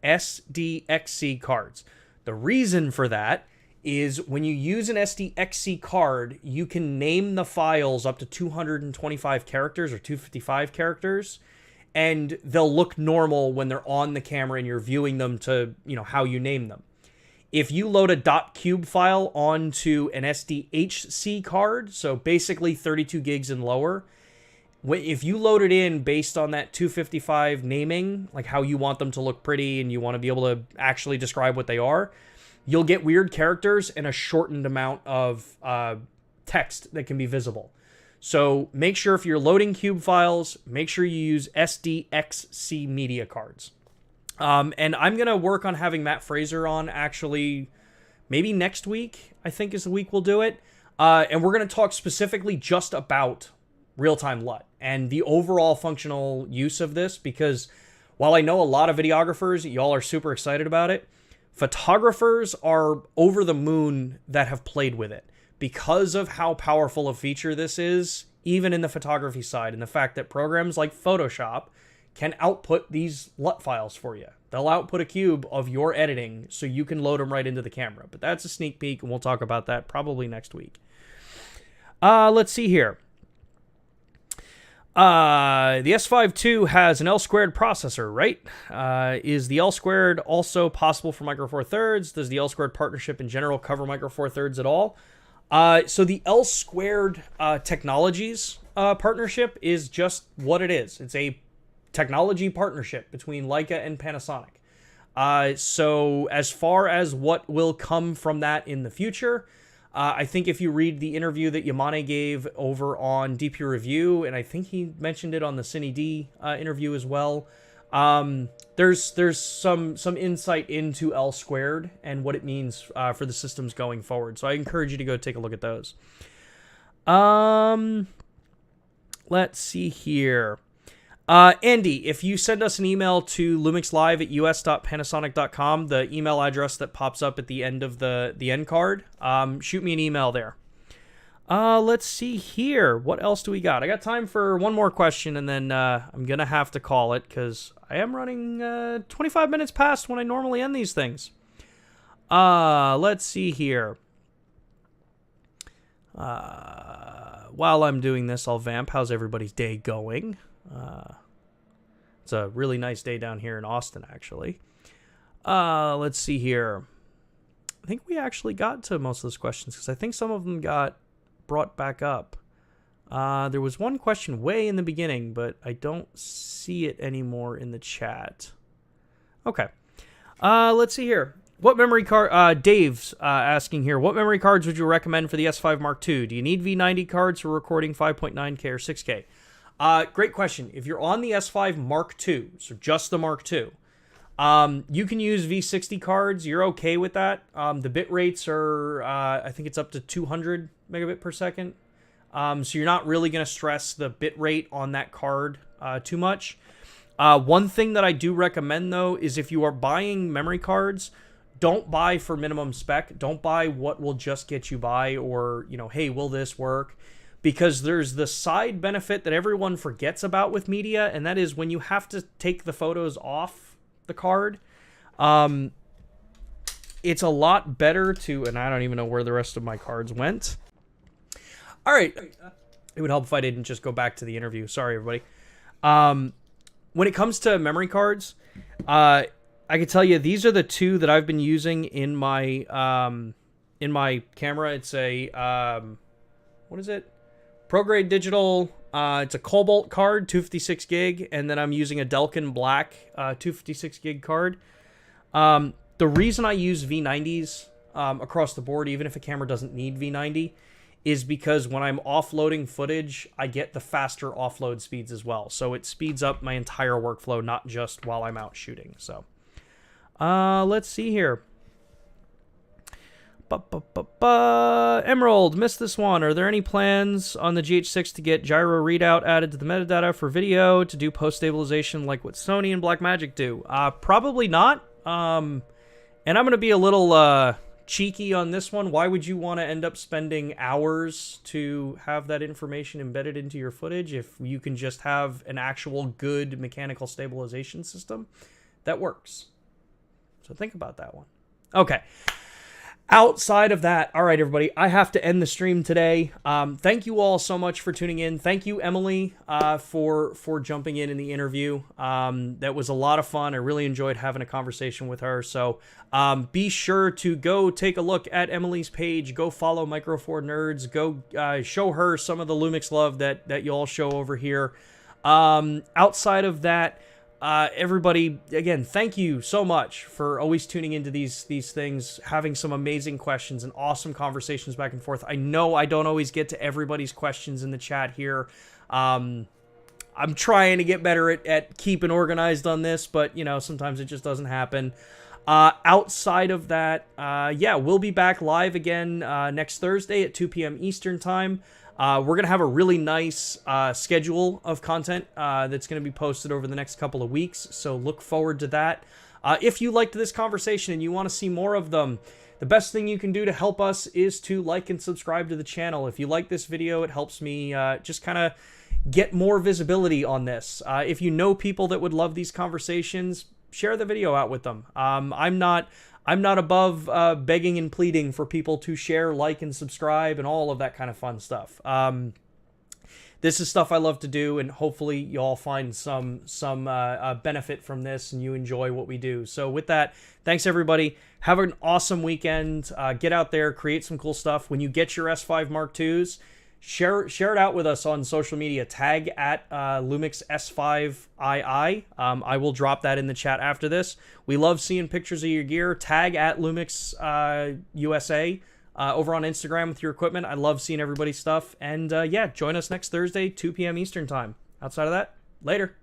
SDXC cards. The reason for that is when you use an SDXC card, you can name the files up to 225 characters or 255 characters, and they'll look normal when they're on the camera and you're viewing them to, how you name them. If you load a .cube file onto an SDHC card, so basically 32 gigs and lower, if you load it in based on that 255 naming, like how you want them to look pretty and you want to be able to actually describe what they are, you'll get weird characters and a shortened amount of text that can be visible. So make sure if you're loading cube files, make sure you use SDXC media cards. And I'm going to work on having Matt Fraser on actually maybe next week, I think is the week we'll do it. And we're going to talk specifically just about real-time LUT and the overall functional use of this, because while I know a lot of videographers, y'all are super excited about it, photographers are over the moon that have played with it because of how powerful a feature this is, even in the photography side, and the fact that programs like Photoshop can output these LUT files for you. They'll output a cube of your editing so you can load them right into the camera. But that's a sneak peek, and we'll talk about that probably next week. Let's see here. The S5 II has an L-squared processor, right? Is the L-squared also possible for Micro Four Thirds? Does the L-squared partnership in general cover Micro Four Thirds at all? So the L-squared technologies partnership is just what it is. It's a technology partnership between Leica and Panasonic. So as far as what will come from that in the future, I think if you read the interview that Yamane gave over on DP Review, and I think he mentioned it on the Cine D interview as well, There's some insight into L squared and what it means for the systems going forward. So I encourage you to go take a look at those. Let's see here. Andy, if you send us an email to lumixlive@us.panasonic.com, the email address that pops up at the end of the end card, shoot me an email there. Let's see here. What else do we got? I got time for one more question, and then I'm going to have to call it because I am running 25 minutes past when I normally end these things. Let's see here. While I'm doing this, I'll vamp. How's everybody's day going? It's a really nice day down here in Austin, actually. Let's see here. I think we actually got to most of those questions because I think some of them got brought back up. There was one question way in the beginning, but I don't see it anymore in the chat. Okay. Let's see here. What memory card? Dave's asking here. What memory cards would you recommend for the S5 Mark II? Do you need V90 cards for recording 5.9K or 6K? Great question. If you're on the S5 Mark II, so just the Mark II, you can use V60 cards. You're okay with that. The bit rates are, I think it's up to 200 megabit per second. So you're not really going to stress the bit rate on that card too much. One thing that I do recommend, though, is if you are buying memory cards, don't buy for minimum spec. Don't buy what will just get you by or, hey, will this work? Because there's the side benefit that everyone forgets about with media, and that is when you have to take the photos off the card, it's a lot better to, and I don't even know where the rest of my cards went. All right. It would help if I didn't just go back to the interview. Sorry, everybody. When it comes to memory cards, I can tell you these are the two that I've been using in my camera. It's a, what is it? ProGrade Digital. It's a Cobalt card, 256 gig, and then I'm using a Delkin Black 256 gig card. The reason I use V90s across the board, even if a camera doesn't need V90, is because when I'm offloading footage, I get the faster offload speeds as well. So it speeds up my entire workflow, not just while I'm out shooting. So let's see here. Emerald, missed this one. Are there any plans on the GH6 to get gyro readout added to the metadata for video to do post-stabilization like what Sony and Blackmagic do? Probably not. And I'm going to be a little cheeky on this one. Why would you want to end up spending hours to have that information embedded into your footage if you can just have an actual good mechanical stabilization system that works? So think about that one. Okay. Outside of that, all right, everybody, I have to end the stream today. Thank you all so much for tuning in. Thank you, Emily, for jumping in the interview. That was a lot of fun. I really enjoyed having a conversation with her. So be sure to go take a look at Emily's page. Go follow Micro Four Nerds. Go show her some of the Lumix love that you all show over here. Outside of that, everybody, again, thank you so much for always tuning into these things, having some amazing questions and awesome conversations back and forth. I know I don't always get to everybody's questions in the chat here. I'm trying to get better at keeping organized on this, but, sometimes it just doesn't happen. Outside of that, yeah, we'll be back live again next Thursday at 2 p.m. Eastern Time. We're going to have a really nice schedule of content that's going to be posted over the next couple of weeks, so look forward to that. If you liked this conversation and you want to see more of them, the best thing you can do to help us is to like and subscribe to the channel. If you like this video, it helps me just kind of get more visibility on this. If you know people that would love these conversations, share the video out with them. I'm not above begging and pleading for people to share, like, and subscribe, and all of that kind of fun stuff. This is stuff I love to do, and hopefully you all find some benefit from this, and you enjoy what we do. So with that, thanks everybody. Have an awesome weekend. Get out there, create some cool stuff. When you get your S5 Mark IIs, share it out with us on social media. Tag at Lumix S5II. I will drop that in the chat after this. We love seeing pictures of your gear. Tag at Lumix USA over on Instagram with your equipment. I love seeing everybody's stuff. And yeah, join us next Thursday, 2 p.m. Eastern Time. Outside of that, later.